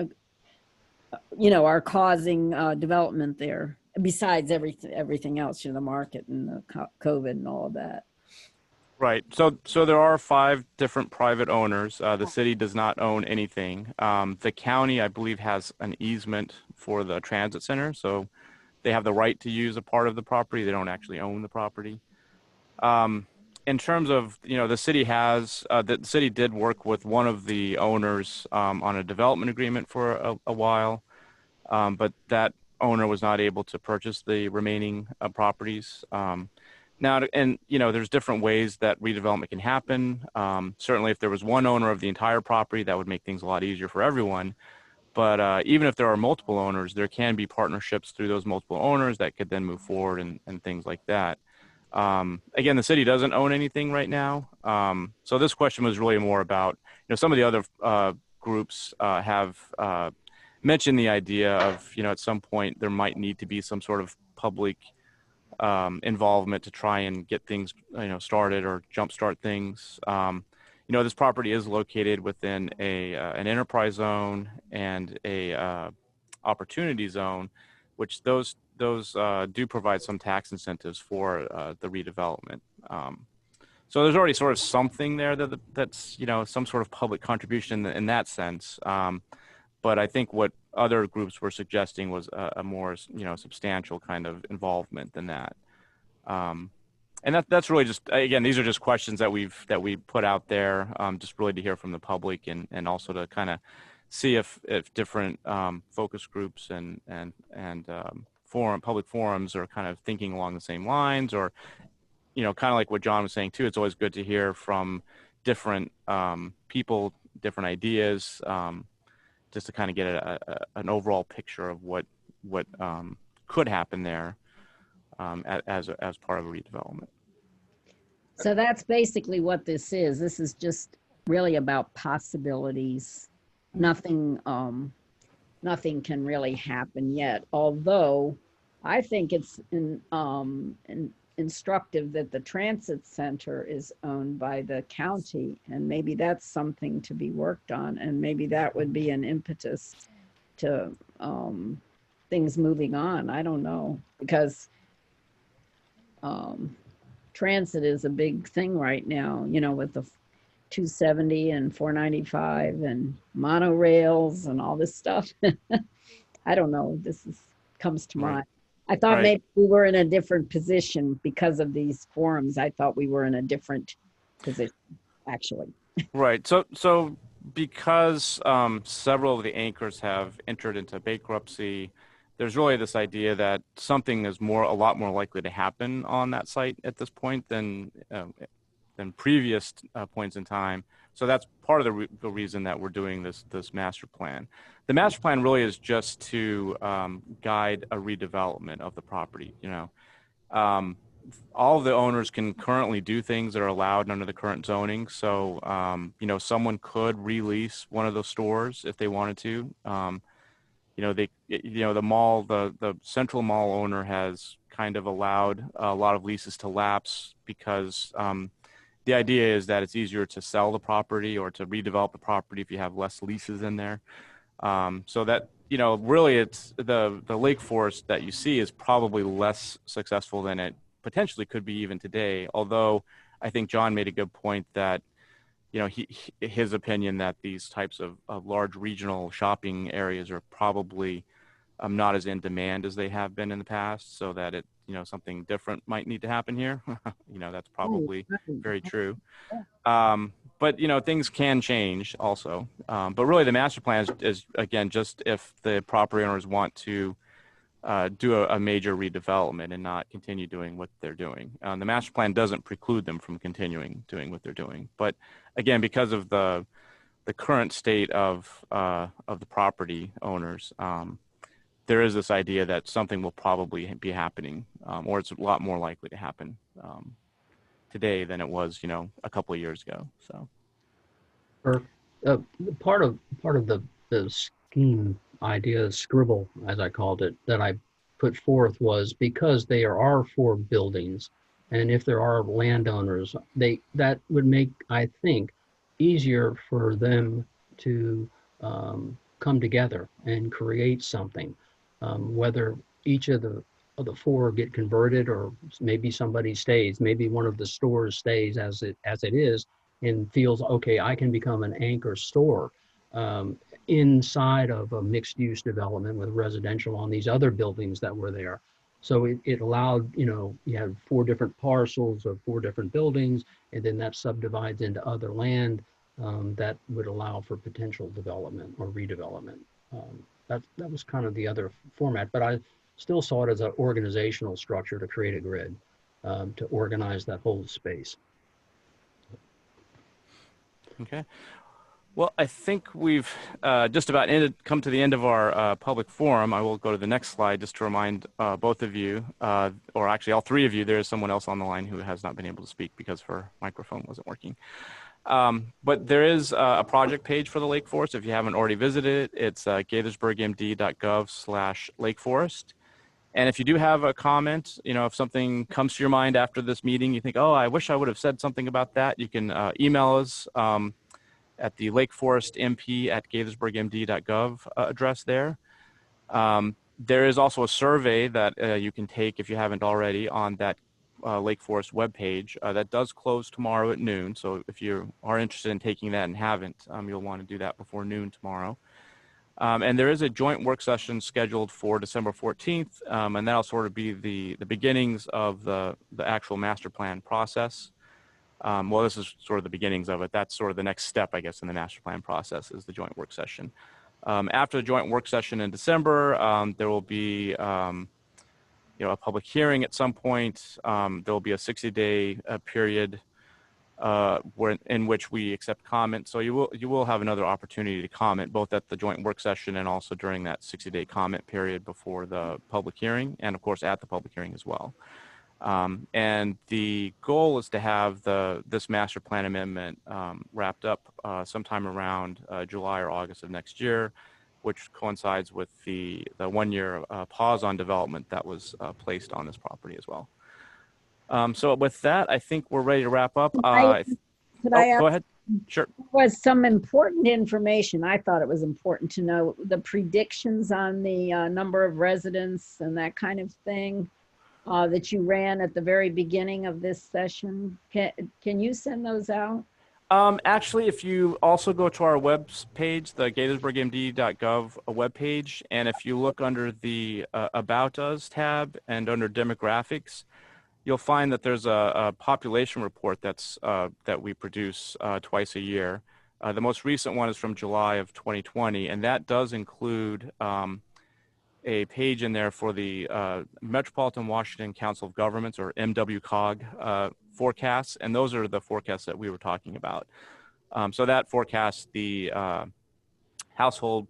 causing development there, besides everything else, the market and the COVID and all of that. Right. So there are 5 different private owners. The city does not own anything. The county, I believe, has an easement for the transit center, so they have the right to use a part of the property. They don't actually own the property. In terms of, the city the city did work with one of the owners on a development agreement for a while, but that owner was not able to purchase the remaining properties. Now, and there's different ways that redevelopment can happen. Certainly, if there was one owner of the entire property, that would make things a lot easier for everyone. But even if there are multiple owners, there can be partnerships through those multiple owners that could then move forward and things like that. Again, the city doesn't own anything right now. So this question was really more about, some of the other groups have mentioned the idea of, at some point there might need to be some sort of public involvement to try and get things, started or jumpstart things. This property is located within an enterprise zone and a opportunity zone, which those do provide some tax incentives for the redevelopment. So there's already sort of something there that's some sort of public contribution in that sense. But I think what other groups were suggesting was a more substantial kind of involvement than that. And that's really just, again, these are just questions that we put out there, just really to hear from the public and also to kind of see if different focus groups and public forums are kind of thinking along the same lines, or kind of like what John was saying too. It's always good to hear from different people, different ideas, just to kind of get an overall picture of what could happen there as part of a redevelopment. So that's basically what this is. This is just really about possibilities. Nothing can really happen yet. Although I think it's instructive that the transit center is owned by the county, and maybe that's something to be worked on, and maybe that would be an impetus to things moving on. I don't know, because transit is a big thing right now, with the 270 and 495 and monorails and all this stuff. I don't know. Comes to mind. I thought maybe we were in a different position because of these forums. I thought we were in a different position, actually. Right. So because several of the anchors have entered into bankruptcy, there's really this idea that something is a lot more likely to happen on that site at this point than previous points in time. So that's part of the reason that we're doing this master plan. The master plan really is just to guide a redevelopment of the property. All of the owners can currently do things that are allowed under the current zoning. So someone could release one of those stores if they wanted to. The mall, the central mall owner has kind of allowed a lot of leases to lapse because the idea is that it's easier to sell the property or to redevelop the property if you have less leases in there. So that, really it's the Lakeforest that you see is probably less successful than it potentially could be even today. Although I think John made a good point that, his opinion that these types of large regional shopping areas are probably not as in demand as they have been in the past, so that something different might need to happen here. That's probably very true. But things can change also. But really the master plan is again, just if the property owners want to do a major redevelopment and not continue doing what they're doing. The master plan doesn't preclude them from continuing doing what they're doing. But again, because of the current state of the property owners, there is this idea that something will probably be happening, or it's a lot more likely to happen today than it was, a couple of years ago. So. Uh, part of the scheme idea, scribble, as I called it, that I put forth was because there are four buildings, and if there are landowners, that would make, I think, easier for them to come together and create something. Whether each of the four get converted, or maybe somebody stays, maybe one of the stores stays as it is, and feels, okay, I can become an anchor store um, inside of a mixed use development with residential on these other buildings that were there. So it allowed, you have four different parcels of four different buildings, and then that subdivides into other land that would allow for potential development or redevelopment. That was kind of the other format, but I still saw it as an organizational structure to create a grid to organize that whole space. Okay. Well, I think we've just about come to the end of our public forum. I will go to the next slide just to remind both of you, or actually all three of you, there is someone else on the line who has not been able to speak because her microphone wasn't working. But there is a project page for the Lake Forest. If you haven't already visited it, it's gaithersburgmd.gov/Lakeforest. And if you do have a comment, if something comes to your mind after this meeting, you think, oh, I wish I would have said something about that, you can email us at the lakeforestmp@gaithersburgmd.gov address there. There is also a survey that you can take if you haven't already on that Lake Forest webpage that does close tomorrow at noon. So if you are interested in taking that and haven't, you'll want to do that before noon tomorrow. And there is a joint work session scheduled for December 14th, and that'll sort of be the beginnings of the actual master plan process. Well, this is sort of the beginnings of it. That's sort of the next step, I guess, in the master plan process is the joint work session. After the joint work session in December, there will be a public hearing at some point. There will be a 60-day period in which we accept comments. So you will have another opportunity to comment both at the joint work session and also during that 60-day comment period before the public hearing, and of course at the public hearing as well. And the goal is to have this master plan amendment wrapped up sometime around July or August of next year, which coincides with the 1 year pause on development that was placed on this property as well. So with that, I think we're ready to wrap up. Could I go ahead. Sure. There was some important information. I thought it was important to know the predictions on the number of residents and that kind of thing that you ran at the very beginning of this session. Can you send those out? Actually, if you also go to our web page, the gaithersburgmd.gov webpage, and if you look under the About Us tab and under Demographics, you'll find that there's a population report that we produce twice a year. The most recent one is from July of 2020, and that does include a page in there for the Metropolitan Washington Council of Governments, or MWCOG forecasts, and those are the forecasts that we were talking about. So that forecasts the household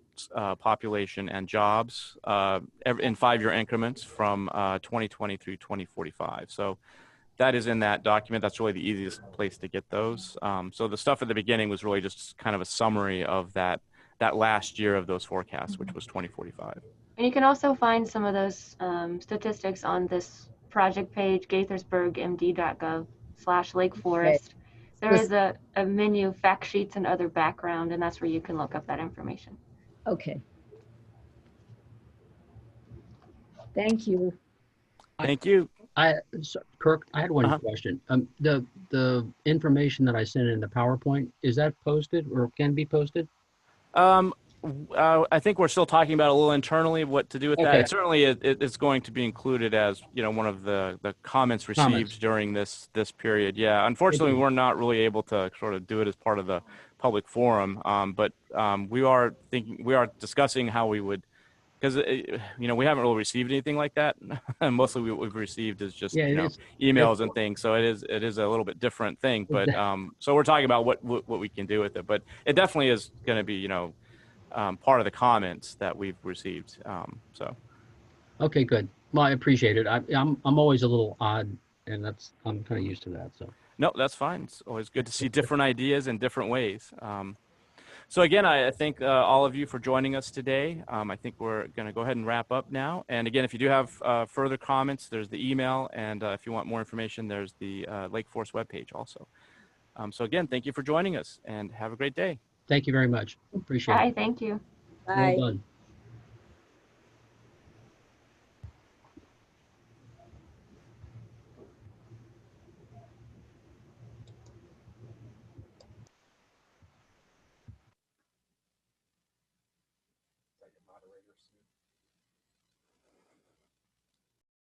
population and jobs in 5-year increments from 2020 through 2045. So that is in that document. That's really the easiest place to get those. So the stuff at the beginning was really just kind of a summary of that last year of those forecasts, which was 2045. And you can also find some of those statistics on this project page, gaithersburgmd.gov/Lakeforest. Okay. There is a menu, fact sheets and other background, and that's where you can look up that information. Okay. Thank you. Thank you. Kirk, I had one question. The information that I sent in the PowerPoint, is that posted or can be posted? I think we're still talking about a little internally what to do with that. Okay. It certainly it's going to be included as one of the comments received during this period. Yeah, unfortunately, we're not really able to sort of do it as part of the public forum, but we are discussing how we would, because we haven't really received anything like that. Mostly what we've received is just emails and things. So it is a little bit different thing. But so we're talking about what we can do with it. But it definitely is going to be part of the comments that we've received. Okay, good. Well, I appreciate it. I'm always a little odd, and I'm kind of used to that. So no, that's fine. It's always good to see different ideas in different ways. So again, I thank all of you for joining us today. I think we're going to go ahead and wrap up now. And again, if you do have further comments, there's the email. And if you want more information, there's the Lakeforest webpage also. So again, thank you for joining us and have a great day. Thank you very much. Appreciate Hi, it. thank you. Well Bye. done.